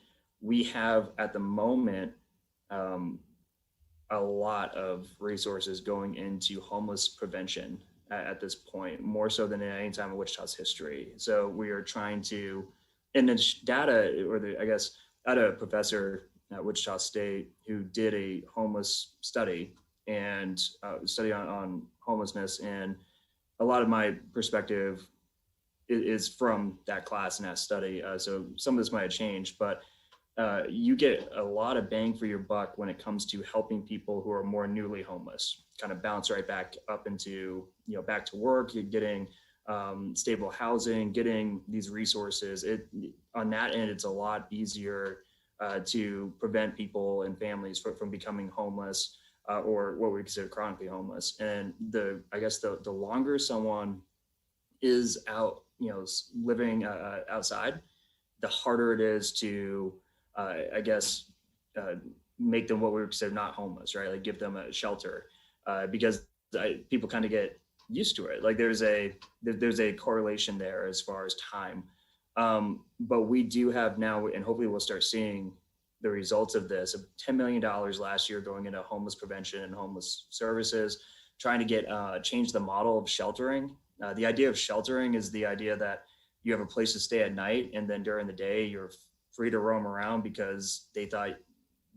we have at the moment a lot of resources going into homeless prevention at this point, more so than at any time in Wichita's history. So we are trying to, and the data, I had a professor at Wichita State who did a homeless study and study on homelessness. And a lot of my perspective is from that class and that study. So some of this might have changed, but you get a lot of bang for your buck when it comes to helping people who are more newly homeless kind of bounce right back up into, back to work, getting stable housing, getting these resources. On that end, it's a lot easier to prevent people and families from becoming homeless or what we consider chronically homeless. And the longer someone is out, living outside, the harder it is to, make them what we would consider not homeless, right? Like give them a shelter, because people kind of get used to it. Like there's a correlation there as far as time. But we do have now, and hopefully we'll start seeing the results of this, of $10 million last year going into homeless prevention and homeless services, trying to get change the model of sheltering. The idea of sheltering is the idea that you have a place to stay at night, and then during the day you're free to roam around, because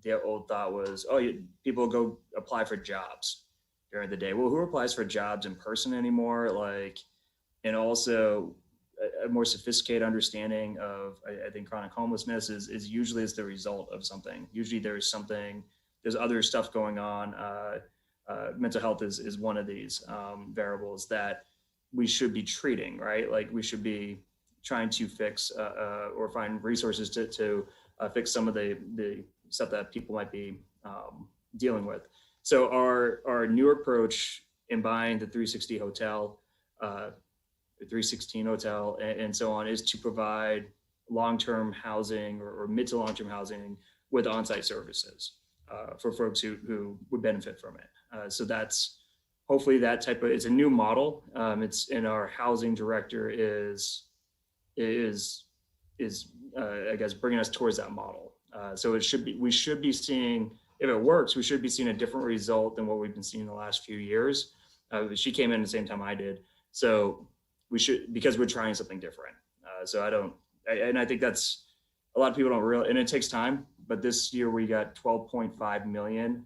their old thought was, people go apply for jobs during the day. Well, who applies for jobs in person anymore? And also a more sophisticated understanding of, I think chronic homelessness is usually as the result of something. Usually there's other stuff going on. Mental health is one of these variables that we should be treating, right? Like we should be trying to fix or find resources to fix some of the stuff that people might be dealing with. So our new approach in buying the 360 hotel, the 316 hotel, and so on, is to provide long-term housing or mid to long-term housing with on-site services for folks who would benefit from it. So that's hopefully that type of, it's a new model. It's in our housing director is bringing us towards that model. So we should be seeing, if it works, we should be seeing a different result than what we've been seeing the last few years. She came in the same time I did. So we should, because we're trying something different. And I think that's, a lot of people don't realize, and it takes time, but this year we got 12.5 million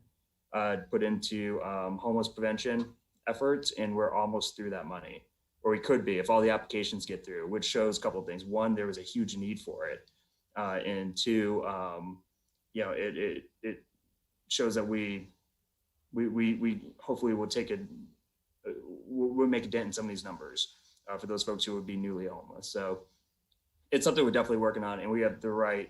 put into homeless prevention efforts, and we're almost through that money, or we could be if all the applications get through, which shows a couple of things. One, there was a huge need for it, and two, it shows that we hopefully will we'll make a dent in some of these numbers for those folks who would be newly homeless. So it's something we're definitely working on, and we have the right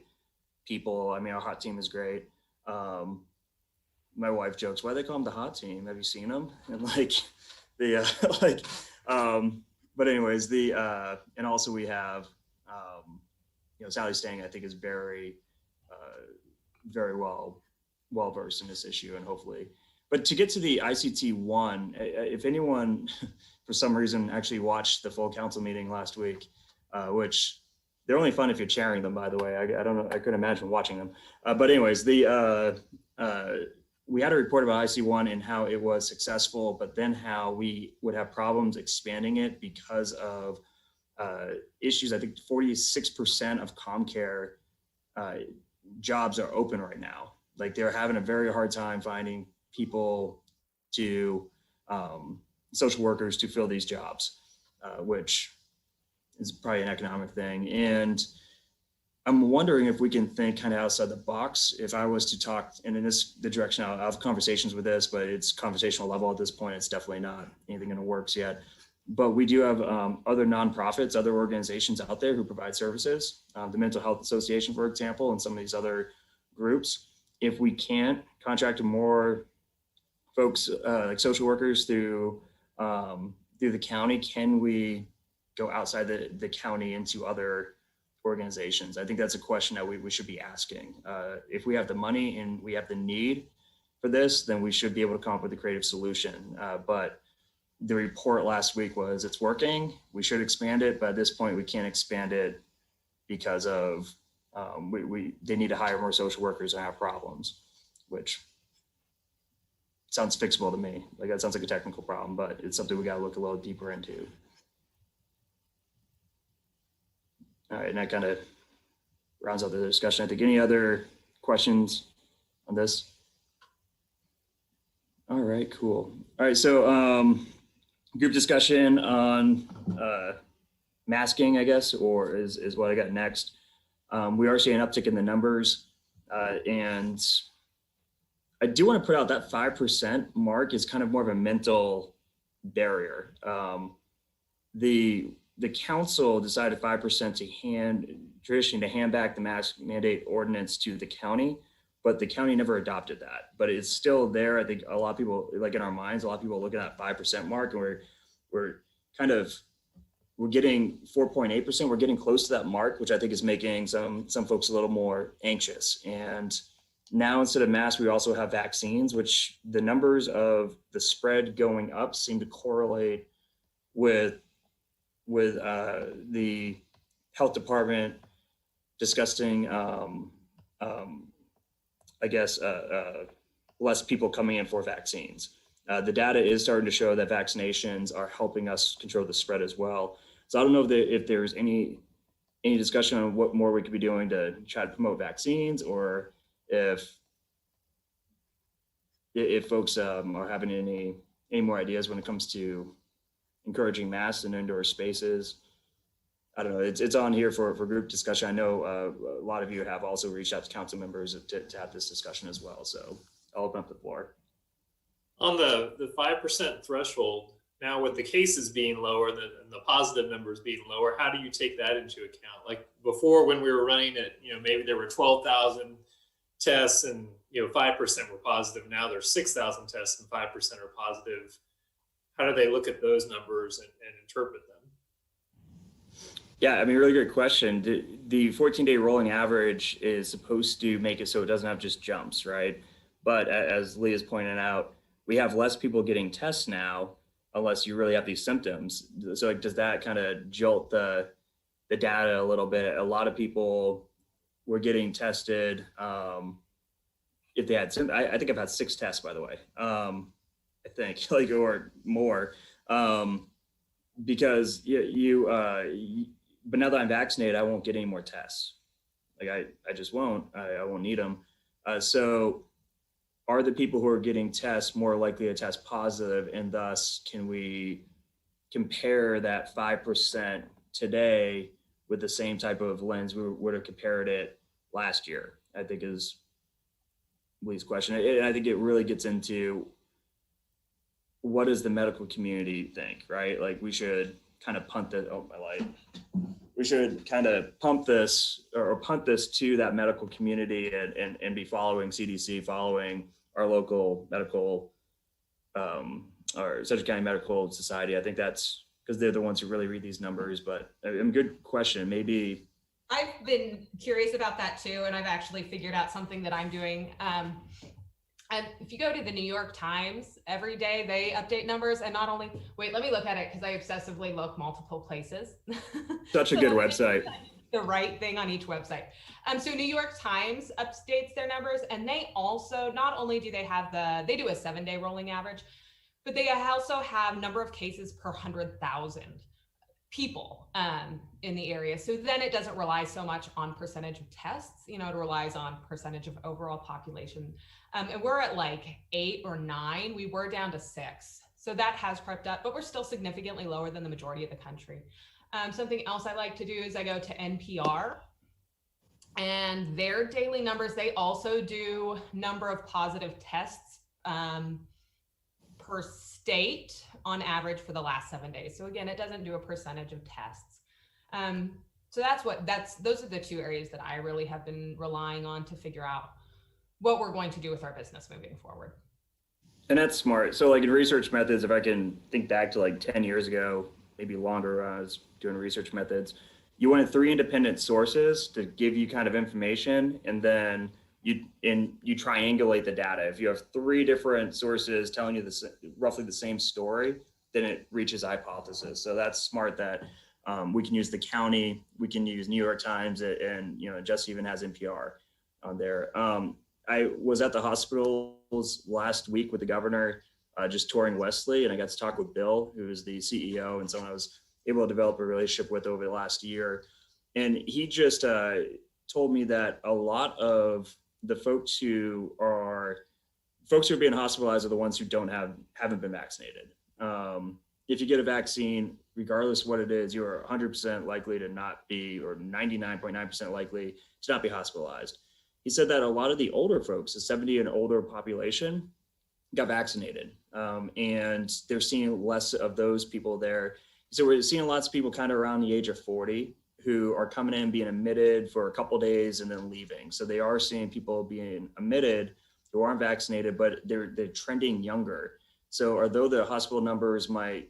people. I mean, our hot team is great. My wife jokes, why do they call them the hot team? Have you seen them? And the like, but anyways, and also we have, Sally Stang, I think, is very, very well versed in this issue, and hopefully. But to get to the ICT one, if anyone, for some reason, actually watched the full council meeting last week, which they're only fun if you're chairing them, by the way. I don't know, I couldn't imagine watching them. But anyways, we had a report about IC1 and how it was successful, but then how we would have problems expanding it because of issues. I think 46% of CommCare jobs are open right now. Like, they're having a very hard time finding people to, social workers to fill these jobs, which is probably an economic thing. And I'm wondering if we can think kind of outside the box. If I was to talk, and in the direction, I'll have conversations with this, but it's conversational level at this point. It's definitely not anything in the works yet. But we do have other nonprofits, other organizations out there who provide services, the Mental Health Association, for example, and some of these other groups. If we can't contract more folks like social workers through the county, can we go outside the county into other organizations? I think that's a question that we should be asking. If we have the money and we have the need for this, then we should be able to come up with a creative solution. But the report last week was it's working. We should expand it, but at this point we can't expand it because of they need to hire more social workers and have problems, which sounds fixable to me. Like, that sounds like a technical problem, but it's something we got to look a little deeper into. All right, and that kind of rounds out the discussion. I think, any other questions on this? All right, cool. All right, so group discussion on masking, I guess, or is what I got next. We are seeing an uptick in the numbers, and I do want to put out that 5% mark is kind of more of a mental barrier. The council decided 5% traditionally to hand back the mask mandate ordinance to the county, but the county never adopted that. But it's still there. I think a lot of people, like, in our minds, a lot of people are looking at that 5% mark, and we're getting 4.8%. We're getting close to that mark, which I think is making some folks a little more anxious. And now, instead of masks, we also have vaccines, which the numbers of the spread going up seem to correlate with the health department discussing, less people coming in for vaccines. The data is starting to show that vaccinations are helping us control the spread as well. So I don't know if there's any discussion on what more we could be doing to try to promote vaccines, or if folks are having any more ideas when it comes to encouraging masks in indoor spaces. I don't know. It's on here for group discussion. I know a lot of you have also reached out to council members to have this discussion as well. So I'll open up the floor. On the 5% threshold, now with the cases being lower and the positive numbers being lower, how do you take that into account? Like, before, when we were running it, maybe there were 12,000 tests and 5% were positive. Now there's 6,000 tests and 5% are positive. How do they look at those numbers and interpret them? Yeah, I mean, really great question. The 14-day rolling average is supposed to make it so it doesn't have just jumps, right? But as Leah's pointed out, we have less people getting tests now, unless you really have these symptoms. So, like, does that kind of jolt the data a little bit? A lot of people were getting tested if they had symptoms. I think I've had 6 tests, by the way. I think, like, or more, because but now that I'm vaccinated, I won't get any more tests. Like, I just won't. I won't need them. So are the people who are getting tests more likely to test positive, and thus can we compare that 5% today with the same type of lens we would have compared it last year? I think is Lee's question. And I think it really gets into, what does the medical community think, right? Like, we should kind of punt this. Oh, my light. We should kind of pump this or punt this to that medical community and be following CDC, following our local medical or Sedgwick County Medical Society. I think that's because they're the ones who really read these numbers. But good question. Maybe I've been curious about that too, and I've actually figured out something that I'm doing. And if you go to the New York Times, every day they update numbers, and not only, wait, let me look at it because I obsessively look multiple places. such a good website. The right thing on each website. So New York Times updates their numbers, and they also, not only do they have they do a 7-day rolling average, but they also have number of cases per 100,000 people in the area. So then it doesn't rely so much on percentage of tests, it relies on percentage of overall population. And we're at like 8 or 9. We were down to 6. So that has crept up, but we're still significantly lower than the majority of the country. Something else I like to do is I go to NPR and their daily numbers. They also do number of positive tests per state on average for the last 7 days. So again, it doesn't do a percentage of tests. So those are the 2 areas that I really have been relying on to figure out what we're going to do with our business moving forward. And that's smart. So like in research methods, if I can think back to like 10 years ago, maybe longer, I was doing research methods, you wanted 3 independent sources to give you kind of information, and then you triangulate the data. If you have 3 different sources telling you roughly the same story, then it reaches hypothesis. So that's smart that we can use the county, we can use New York Times, and Jesse even has NPR on there. I was at the hospitals last week with the governor, just touring Wesley, and I got to talk with Bill, who is the CEO and someone I was able to develop a relationship with over the last year. And he just told me that a lot of the folks who are being hospitalized are the ones who haven't been vaccinated. If you get a vaccine, regardless of what it is, you're 100% likely to not be, or 99.9% likely to not be hospitalized. He said that a lot of the older folks, the 70 and older population, got vaccinated, and they're seeing less of those people there. So we're seeing lots of people kind of around the age of 40 who are coming in, being admitted for a couple of days and then leaving. So they are seeing people being admitted who aren't vaccinated, but they're trending younger. So although the hospital numbers might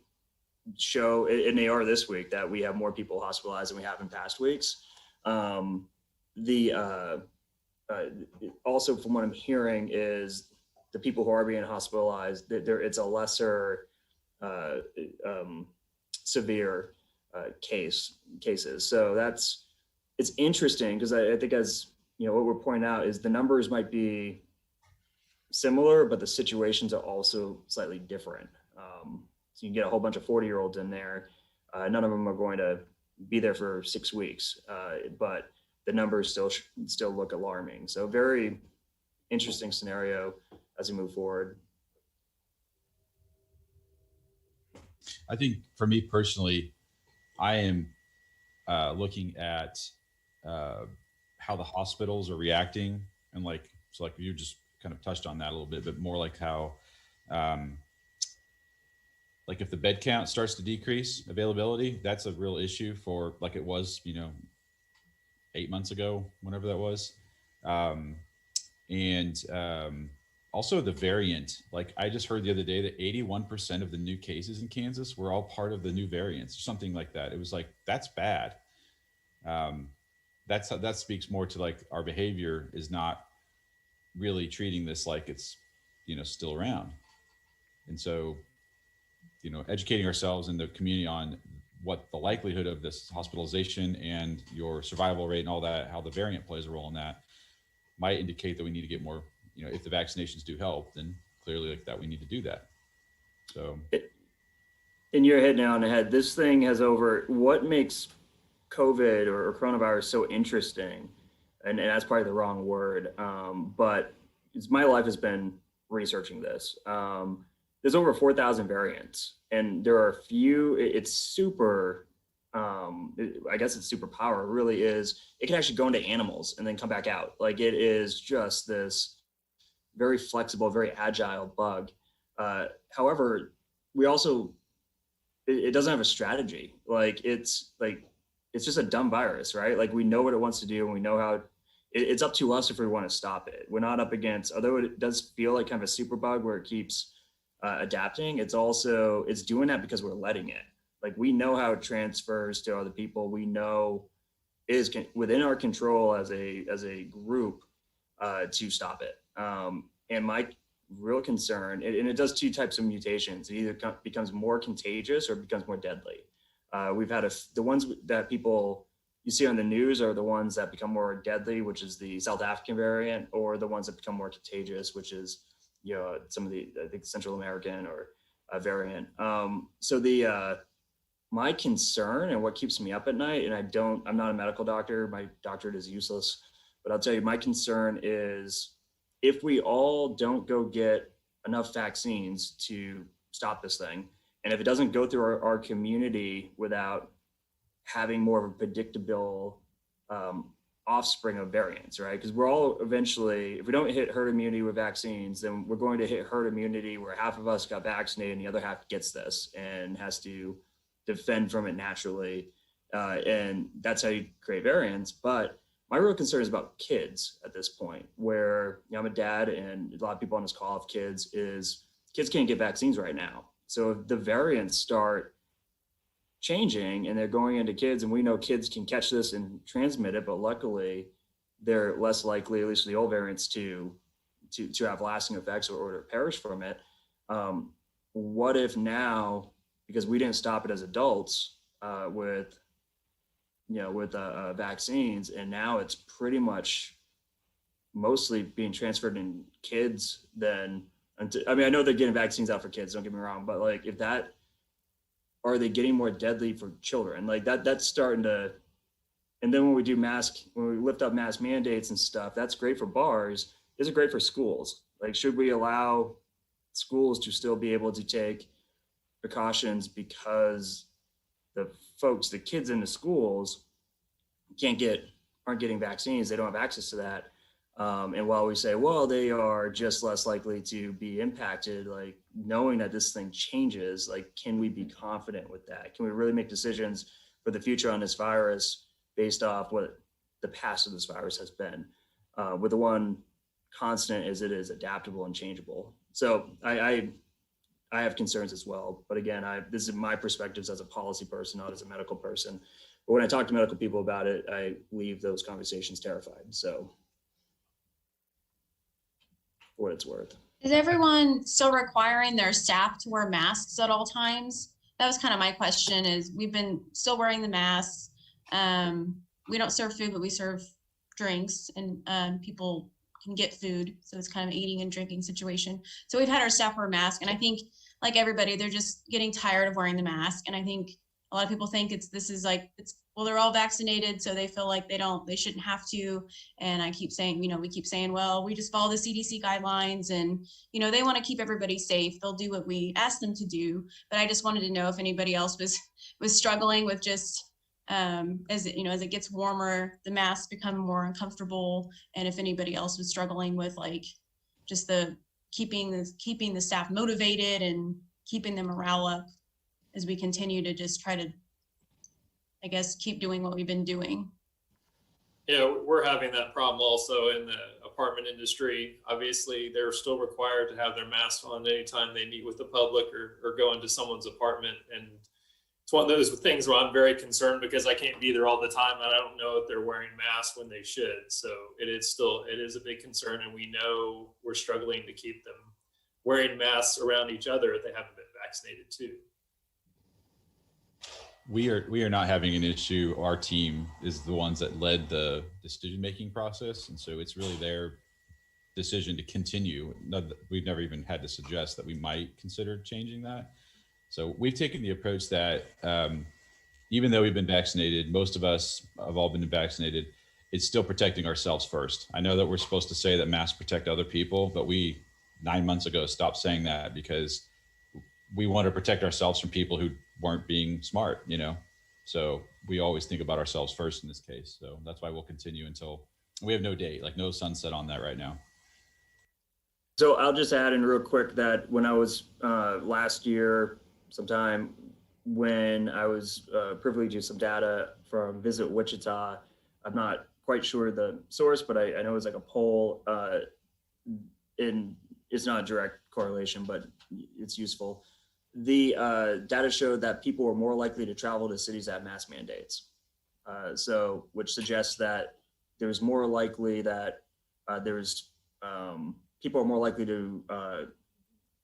show, and they are this week, that we have more people hospitalized than we have in past weeks, also from what I'm hearing is the people who are being hospitalized, it's a lesser severe cases. So it's interesting because I think, as what we're pointing out is the numbers might be similar, but the situations are also slightly different. So you can get a whole bunch of 40-year-olds in there. None of them are going to be there for 6 weeks, but the numbers still look alarming. So very interesting scenario as we move forward. I think for me personally, I am looking at how the hospitals are reacting, and like you just kind of touched on that a little bit, but more like how like if the bed count starts to decrease, availability, that's a real issue for, like it was 8 months ago, whenever that was. Also the variant, like I just heard the other day that 81% of the new cases in Kansas were all part of the new variants or something like that. It was like, that's bad. That speaks more to like our behavior is not really treating this like it's, still around. And so, educating ourselves in the community on what the likelihood of this hospitalization and your survival rate and all that, how the variant plays a role in that, might indicate that we need to get more, if the vaccinations do help, then clearly like that, we need to do that. So in your head now on the head, this thing has what makes COVID or coronavirus so interesting, and that's probably the wrong word, but my life has been researching this. There's over 4,000 variants, and there are a few. It's super, I guess it's superpower. It really is. It can actually go into animals and then come back out. Like, it is just this very flexible, very agile bug. However, we also, it doesn't have a strategy. It's just a dumb virus, right? Like, we know what it wants to do, and we know how. It's up to us if we want to stop it. We're not up against, although it does feel like kind of a super bug where it keeps adapting. It's doing that because we're letting it. Like, we know how it transfers to other people. We know it is within our control as a group to stop it. And my real concern, and it does two types of mutations. It either becomes more contagious or becomes more deadly. We've had the ones that people you see on the news are the ones that become more deadly, which is the South African variant, or the ones that become more contagious, which is, some of the, I think, Central American or variant. So my concern and what keeps me up at night, and I'm not a medical doctor, my doctorate is useless, but I'll tell you, my concern is if we all don't go get enough vaccines to stop this thing, and if it doesn't go through our community without having more of a predictable offspring of variants, right? Because we're all eventually, if we don't hit herd immunity with vaccines, then we're going to hit herd immunity where half of us got vaccinated and the other half gets this and has to defend from it naturally. And that's how you create variants. But my real concern is about kids at this point, where I'm a dad and a lot of people on this call have kids, is kids can't get vaccines right now. So if the variants start changing and they're going into kids, and we know kids can catch this and transmit it, but luckily they're less likely, at least for the old variants, to have lasting effects or to perish from it. What if now, because we didn't stop it as adults with vaccines, and now it's pretty much mostly being transferred in kids, then, I mean, I know they're getting vaccines out for kids, don't get me wrong, but like, are they getting more deadly for children? Like that's starting to, and then when we lift up mask mandates and stuff, that's great for bars. Is it great for schools? Like, should we allow schools to still be able to take precautions because the kids in the schools aren't getting vaccines, they don't have access to that. And while we say, well, they are just less likely to be impacted, like, knowing that this thing changes, like, can we be confident with that? Can we really make decisions for the future on this virus based off what the past of this virus has been? With the one constant is it is adaptable and changeable. So I have concerns as well. But again, this is my perspectives as a policy person, not as a medical person. But when I talk to medical people about it, I leave those conversations terrified. So, for what it's worth. Is everyone still requiring their staff to wear masks at all times? That was kind of my question, is we've been still wearing the masks. We don't serve food, but we serve drinks, and people can get food. So it's kind of an eating and drinking situation. So we've had our staff wear masks, and I think, like everybody, they're just getting tired of wearing the mask. And I think a lot of people think well, they're all vaccinated, so they feel like they shouldn't have to. And I keep saying, we keep saying, well, we just follow the CDC guidelines, and, they want to keep everybody safe. They'll do what we ask them to do. But I just wanted to know if anybody else was struggling with just, as it gets warmer, the masks become more uncomfortable. And if anybody else was struggling with, like, just keeping the staff motivated and keeping the morale up as we continue to just try to, I guess, keep doing what we've been doing. Yeah, we're having that problem also in the apartment industry. Obviously, they're still required to have their masks on anytime they meet with the public or go into someone's apartment. And it's one of those things where I'm very concerned because I can't be there all the time, and I don't know if they're wearing masks when they should. So it is a big concern, and we know we're struggling to keep them wearing masks around each other if they haven't been vaccinated too. We are not having an issue. Our team is the ones that led the decision-making process. And so it's really their decision to continue. We've never even had to suggest that we might consider changing that. So we've taken the approach that even though we've been vaccinated, most of us have all been vaccinated, it's still protecting ourselves first. I know that we're supposed to say that masks protect other people, but we 9 months ago stopped saying that because we want to protect ourselves from people who weren't being smart, So we always think about ourselves first in this case. So that's why we'll continue until we have no date, like no sunset on that right now. So I'll just add in real quick that when I was last year, sometime when I was privy to some data from Visit Wichita, I'm not quite sure the source, but I know it was like a poll in it's not a direct correlation, but it's useful. The data showed that people were more likely to travel to cities that have mask mandates. So, which suggests that there's more likely that people are more likely to,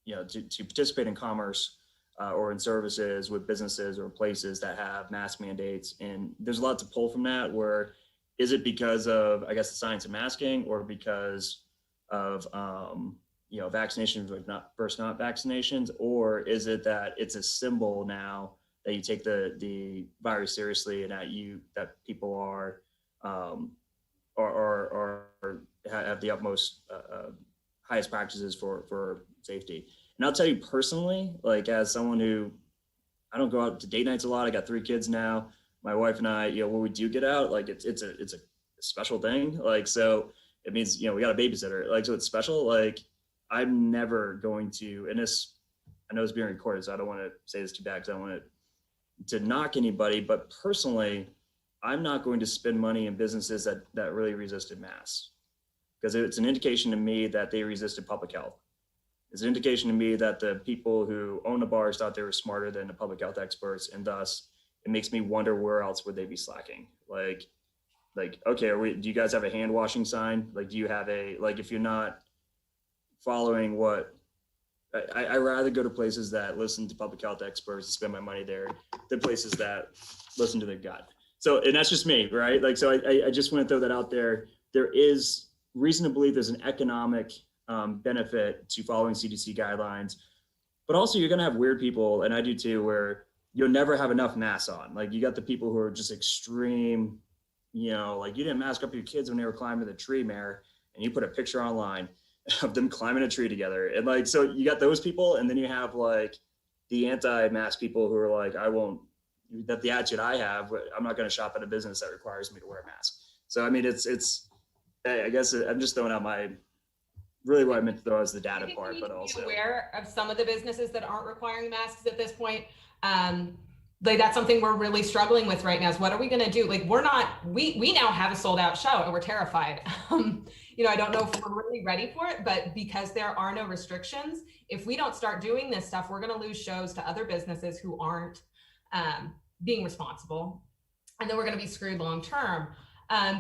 to participate in commerce or in services with businesses or places that have mask mandates. And there's a lot to pull from that. Where is it because of, I guess, the science of masking, or because of vaccinations versus not vaccinations, or is it that it's a symbol now that you take the virus seriously and that people are have the utmost highest practices for safety. And I'll tell you personally, like, as someone who, I don't go out to date nights a lot. I got 3 kids now. My wife and I, when we do get out, like, it's a special thing. Like, so it means, we got a babysitter. Like, so it's special. Like, I'm never going to, and this, I know it's being recorded, so I don't want to say this too bad because I don't want to knock anybody, but personally, I'm not going to spend money in businesses that really resisted masks, because it's an indication to me that they resisted public health. It's an indication to me that the people who own the bars thought they were smarter than the public health experts, and thus it makes me wonder where else would they be slacking. Like, okay, do you guys have a hand washing sign? Like, do you have if you're not following what, I rather go to places that listen to public health experts and spend my money there than places that listen to their gut. So, and that's just me, right? Like, so I just want to throw that out there. There is reason to believe there's an economic benefit to following CDC guidelines, but also you're going to have weird people, and I do too, where you'll never have enough masks on. Like, you got the people who are just extreme, like, you didn't mask up your kids when they were climbing the tree, Mayor, and you put a picture online of them climbing a tree together. And like, so you got those people, and then you have like the anti-mask people who are like, that the attitude I have, I'm not going to shop at a business that requires me to wear a mask. So, I mean, it's, I guess I'm just throwing out really what I meant to throw as the data part, but also aware of some of the businesses that aren't requiring masks at this point. Like, that's something we're really struggling with right now, is what are we going to do? Like, we now have a sold out show and we're terrified. I don't know if we're really ready for it, but because there are no restrictions, if we don't start doing this stuff, we're going to lose shows to other businesses who aren't being responsible. And then we're going to be screwed long term.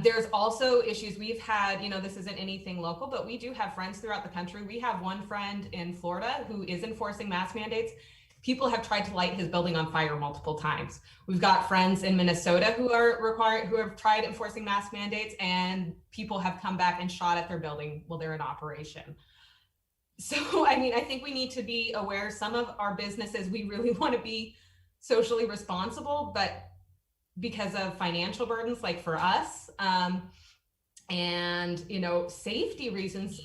There's also issues we've had, this isn't anything local, but we do have friends throughout the country. We have one friend in Florida who is enforcing mask mandates. People have tried to light his building on fire multiple times. We've got friends in Minnesota who have tried enforcing mask mandates, and people have come back and shot at their building while they're in operation. So, I mean, I think we need to be aware, some of our businesses, we really want to be socially responsible, but because of financial burdens, like for us, and safety reasons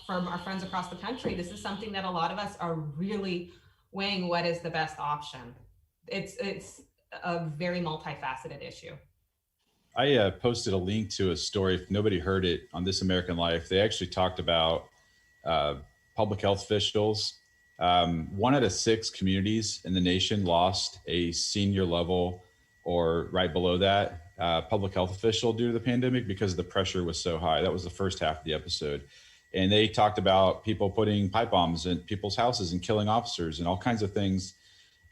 from our friends across the country, this is something that a lot of us are really weighing what is the best option. It's a very multifaceted issue. I posted a link to a story, if nobody heard it, on This American Life. They actually talked about public health officials. 1 out of 6 communities in the nation lost a senior level or right below that public health official due to the pandemic because the pressure was so high. That was the first half of the episode. And they talked about people putting pipe bombs in people's houses and killing officers and all kinds of things.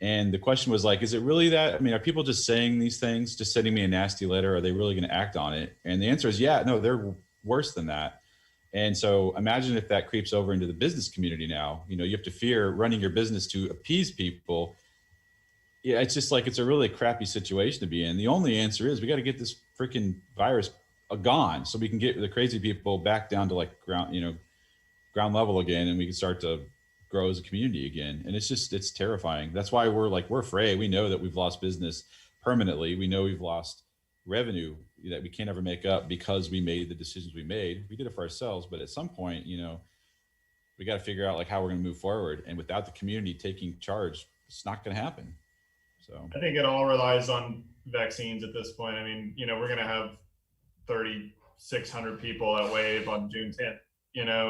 And the question was like, is it really that? I mean, are people just saying these things, just sending me a nasty letter? Are they really going to act on it? And the answer is, yeah, no, they're worse than that. And so imagine if that creeps over into the business community now. You have to fear running your business to appease people. Yeah, it's just like, it's a really crappy situation to be in. The only answer is we got to get this freaking virus gone so we can get the crazy people back down to like ground level again, and we can start to grow as a community again. And it's terrifying. That's why we're afraid. We know that we've lost business permanently. We know we've lost revenue that we can't ever make up because we made the decisions we made. We did it for ourselves, but at some point, we got to figure out like how we're going to move forward. And without the community taking charge, it's not going to happen. So I think it all relies on vaccines at this point. I mean, we're going to have 3,600 people at Wave on June 10th,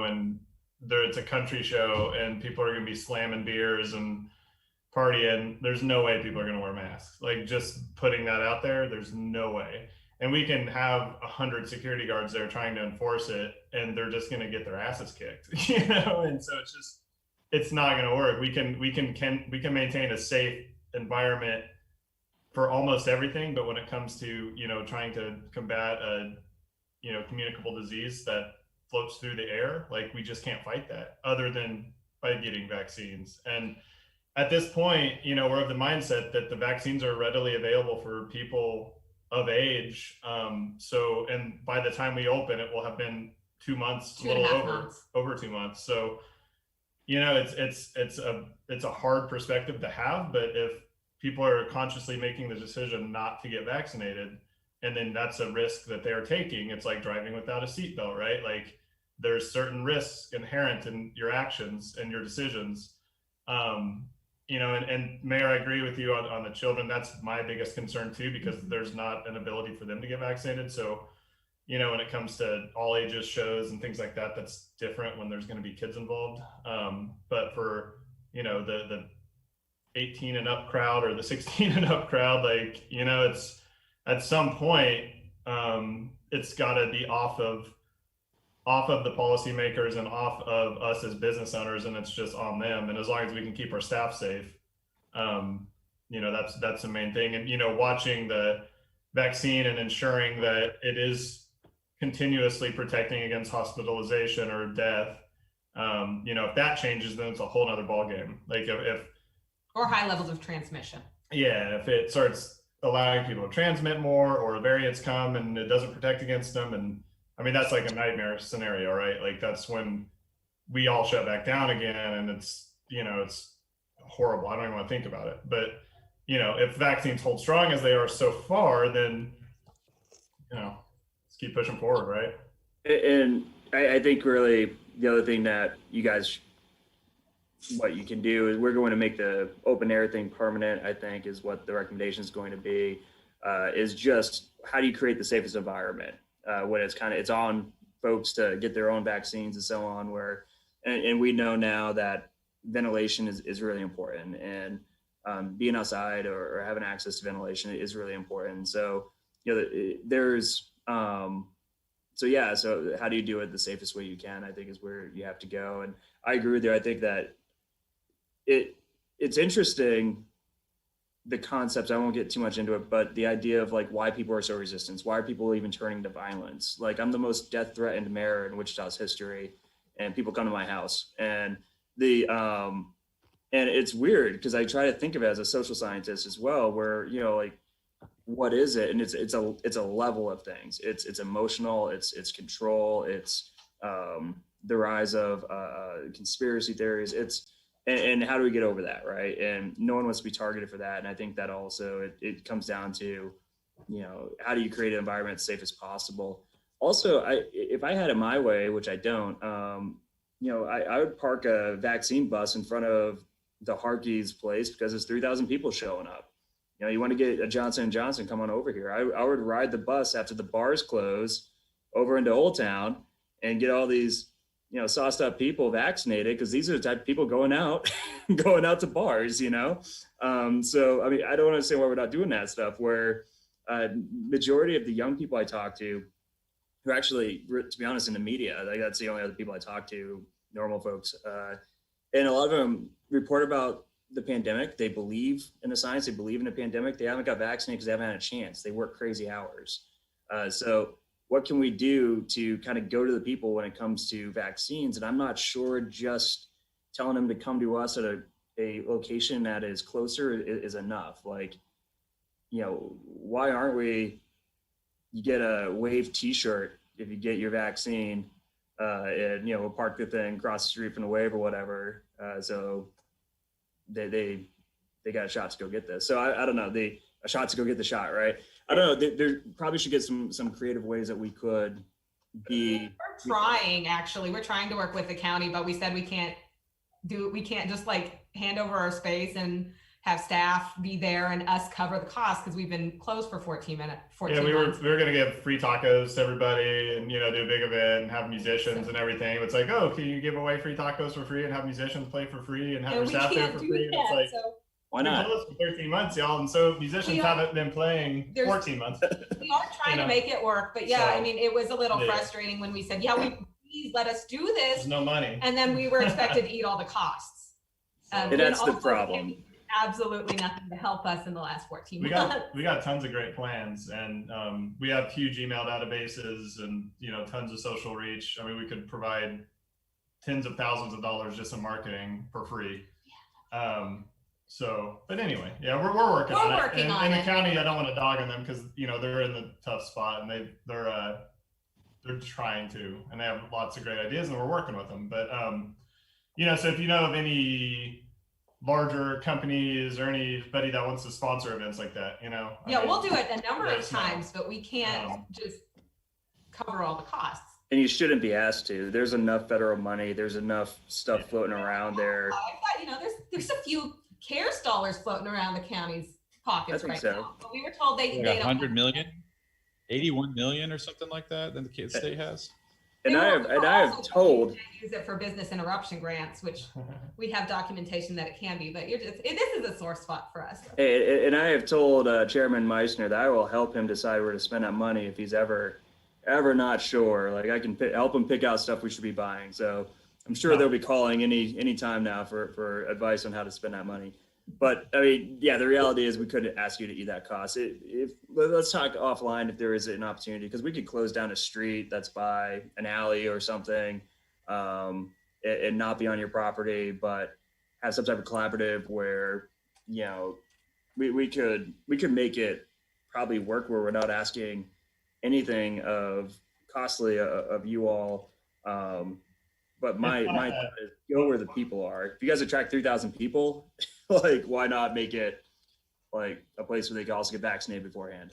and it's a country show and people are going to be slamming beers and partying. There's no way people are going to wear masks. Like, just putting that out there, there's no way. and we can have 100 security guards there trying to enforce it, and they're just going to get their asses kicked, And so it's not going to work. We can maintain a safe environment for almost everything, but when it comes to trying to combat a communicable disease that floats through the air, like we just can't fight that other than by getting vaccines. And at this point, we're of the mindset that the vaccines are readily available for people of age. And by the time we open, it will have been 2 months, a little over 2 months. So, it's a hard perspective to have, but if people are consciously making the decision not to get vaccinated, and then that's a risk that they're taking, it's like driving without a seatbelt, right? Like there's certain risks inherent in your actions and your decisions. And Mayor, I agree with you on the children. That's my biggest concern too, because there's not an ability for them to get vaccinated. So, when it comes to all ages shows and things like that, that's different when there's going to be kids involved. But for, the 18 and up crowd or the 16 and up crowd, like, it's at some point, it's got to be off of the policymakers and off of us as business owners, and it's just on them. And as long as we can keep our staff safe, that's the main thing. And watching the vaccine and ensuring that it is continuously protecting against hospitalization or death. If that changes, then it's a whole nother ballgame. Like if or high levels of transmission. Yeah, if it starts allowing people to transmit more, or variants come and it doesn't protect against them, and I mean that's like a nightmare scenario, right? Like that's when we all shut back down again, and it's horrible. I don't even want to think about it. But if vaccines hold strong as they are so far, then let's keep pushing forward, right? And I think really the other thing that you guys, what you can do is we're going to make the open air thing permanent, I think is what the recommendation is going to be, is just how do you create the safest environment when it's on folks to get their own vaccines and so on, and we know now that ventilation is really important, and being outside or having access to ventilation is really important. So, there's, so how do you do it the safest way you can, I think is where you have to go. And I agree with you. I think that it's interesting, the concepts, I won't get too much into it, but the idea of like why people are so resistant, why are people even turning to violence? Like I'm the most death threatened mayor in Wichita's history, and people come to my house, and and it's weird because I try to think of it as a social scientist as well, where like what is it? And it's a level of things. It's emotional, it's control, it's the rise of conspiracy theories. And how do we get over that, right? And no one wants to be targeted for that. And I think that also it comes down to, how do you create an environment as safe as possible? Also, if I had it my way, which I don't, I would park a vaccine bus in front of the Harkey's place because there's 3,000 people showing up. You want to get a Johnson & Johnson, come on over here. I would ride the bus after the bars close over into Old Town and get all these sauced up people vaccinated, because these are the type of people going out to bars, So, I mean, I don't understand why we're not doing that stuff, where majority of the young people I talk to, who are actually, to be honest, in the media, like that's the only other people I talk to, normal folks. And a lot of them report about the pandemic. They believe in the science, they believe in the pandemic. They haven't got vaccinated because they haven't had a chance. They work crazy hours. So what can we do to kind of go to the people when it comes to vaccines? And I'm not sure just telling them to come to us at a location that is closer is enough. Like, why aren't we, you get a WAVE t-shirt if you get your vaccine, and, we'll park the thing across the street from the WAVE or whatever. So they got a shot to go get this. So I don't know, a shot to go get the shot, right? I don't know. There probably should get some creative ways that we could be. We're trying, actually. We're trying to work with the county, but we said we can't just like hand over our space and have staff be there and us cover the cost, because we've been closed for 14 minutes. Yeah, we were going to give free tacos to everybody and, do a big event and have musicians and everything. It's like, oh, can you give away free tacos for free and have musicians play for free and have your staff there for free? And it's like, Why Been not? closed for 13 months, y'all, and so musicians We are- haven't been playing There's- 14 months. We are trying to make it work, but yeah, I So, mean, it was a little yeah. frustrating when we said, yeah, please let us do There's this. no money. And then we were expected to eat all the costs. And and that's the also problem. Absolutely nothing to help us in the last 14 We months. got tons of great plans, and we have huge email databases and tons of social reach. I mean, we could provide tens of thousands of dollars just in marketing for free. So, but anyway, yeah, we're working on it. Working on in the it. county, I don't want to dog on them because they're in the tough spot, and they're trying to, and they have lots of great ideas, and we're working with them. But so if you know of any larger companies or anybody that wants to sponsor events like that, We'll do it a number let of us know. times, but we can't just cover all the costs. And you shouldn't be asked to. There's enough federal money. There's enough stuff floating around there. I thought, there's a few CARES dollars floating around the county's pockets I think right so. now. But we were told they Like don't. 100 million, 81 million or something like that that the state has. And I have told. Use it for business interruption grants, which we have documentation that it can be, but this is a sore spot for us. Hey, and I have told Chairman Meissner that I will help him decide where to spend that money if he's ever not sure. Like I can help him pick out stuff we should be buying. So I'm sure they'll be calling any time now for advice on how to spend that money. But I mean, yeah, the reality is we couldn't ask you to eat that cost. Let's talk offline if there is an opportunity, because we could close down a street that's by an alley or something, and not be on your property, but have some type of collaborative where we could make it probably work where we're not asking anything of costly of you all. But my thought is go where the people are. If you guys attract 3,000 people, like why not make it like a place where they can also get vaccinated beforehand?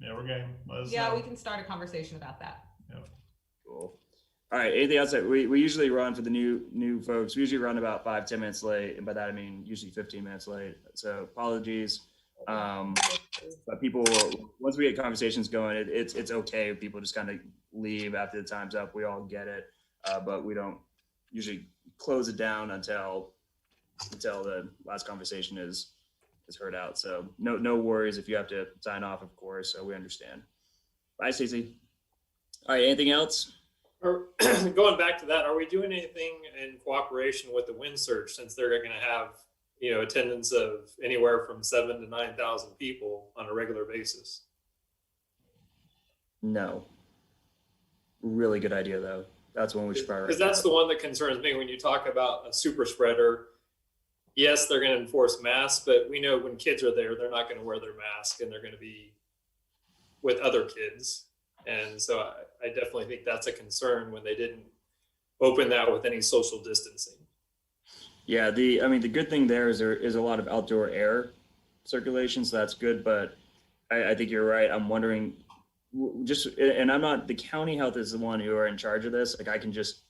Yeah, we're game. We can start a conversation about that. Yep. Cool. All right. Anything else that we usually run for the new folks? We usually run about 5-10 minutes late, and by that I mean usually 15 minutes late. So apologies. But people, once we get conversations going, it's okay if people just kind of leave after the time's up. We all get it, but we don't usually close it down until the last conversation is heard out. So no worries if you have to sign off, of course. So we understand. Bye, Stacey. All right. Anything else? Or going back to that, are we doing anything in cooperation with the Wind Surge, since they're going to have attendance of anywhere from 7,000 to 9,000 people on a regular basis? No. Really good idea though. That's one we should prioritize. Because that's the one that concerns me when you talk about a super spreader. Yes, they're going to enforce masks, but we know when kids are there, they're not going to wear their mask, and they're going to be with other kids. And so I definitely think that's a concern when they didn't open that with any social distancing. Yeah, the good thing there is a lot of outdoor air circulation, so that's good. But I think you're right. I'm wondering, and I'm not, the county health is the one who are in charge of this. Like I can just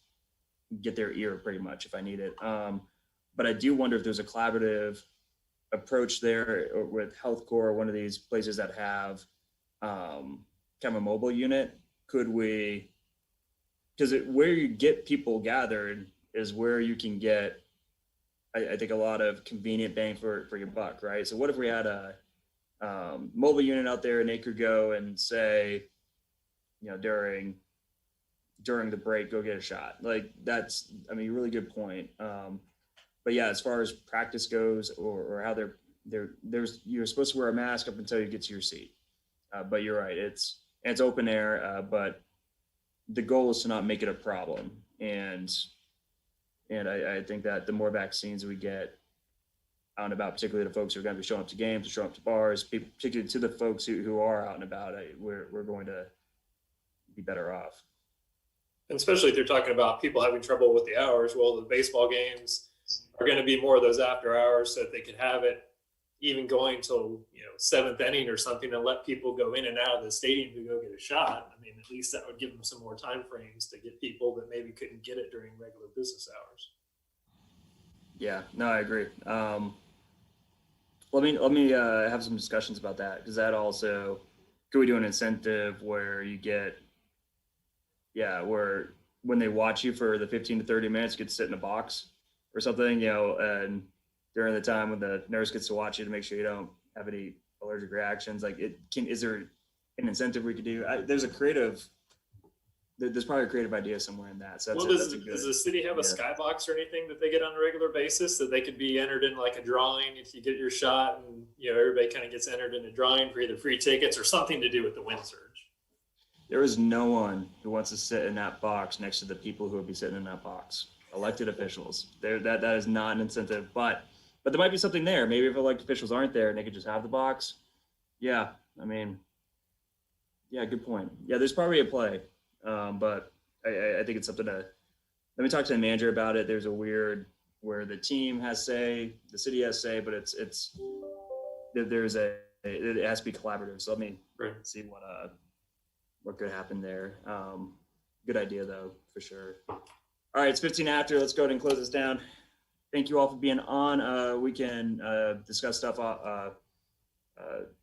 get their ear pretty much if I need it. But I do wonder if there's a collaborative approach there with Health Corps, one of these places that have kind of a mobile unit. Could we, because where you get people gathered is where you can get, I think, a lot of convenient bang for your buck, right? So what if we had a mobile unit out there and they could go and say, during the break, go get a shot. Like that's, really good point. But yeah, as far as practice goes, or how you're supposed to wear a mask up until you get to your seat. But you're right, it's open air, but the goal is to not make it a problem. And I think that the more vaccines we get out and about, particularly the folks who are going to be showing up to games, showing up to bars, particularly to the folks who are out and about, we're going to be better off. And especially if you're talking about people having trouble with the hours, well, the baseball games are going to be more of those after hours, so that they can have it even going till 7th inning or something, and let people go in and out of the stadium to go get a shot. At least that would give them some more time frames to get people that maybe couldn't get it during regular business hours. Yeah, no, I agree. Let me have some discussions about that, because that also, could we do an incentive where you get, where when they watch you for the 15 to 30 minutes, you get to sit in a box or something, and during the time when the nurse gets to watch you to make sure you don't have any allergic reactions. Like is there an incentive we could do? There's probably a creative idea somewhere in that. So does the city have a skybox or anything that they get on a regular basis that they could be entered in like a drawing if you get your shot, and everybody kind of gets entered in a drawing for either free tickets or something to do with the wind surge? There is no one who wants to sit in that box next to the people who would be sitting in that box. Elected officials. That is not an incentive, but there might be something there. Maybe if elected officials aren't there and they could just have the box. Yeah, I mean, yeah, good point. Yeah, there's probably a play. But I think it's something to, let me talk to the manager about it. There's a weird where the team has say, the city has say, but it has to be collaborative. So let me see what could happen there. Good idea though, for sure. All right, it's 15 after. Let's go ahead and close this down. Thank you all for being on. We can discuss stuff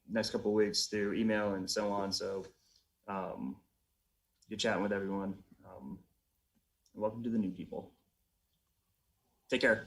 next couple of weeks through email and so on. So you're chatting with everyone. Welcome to the new people. Take care.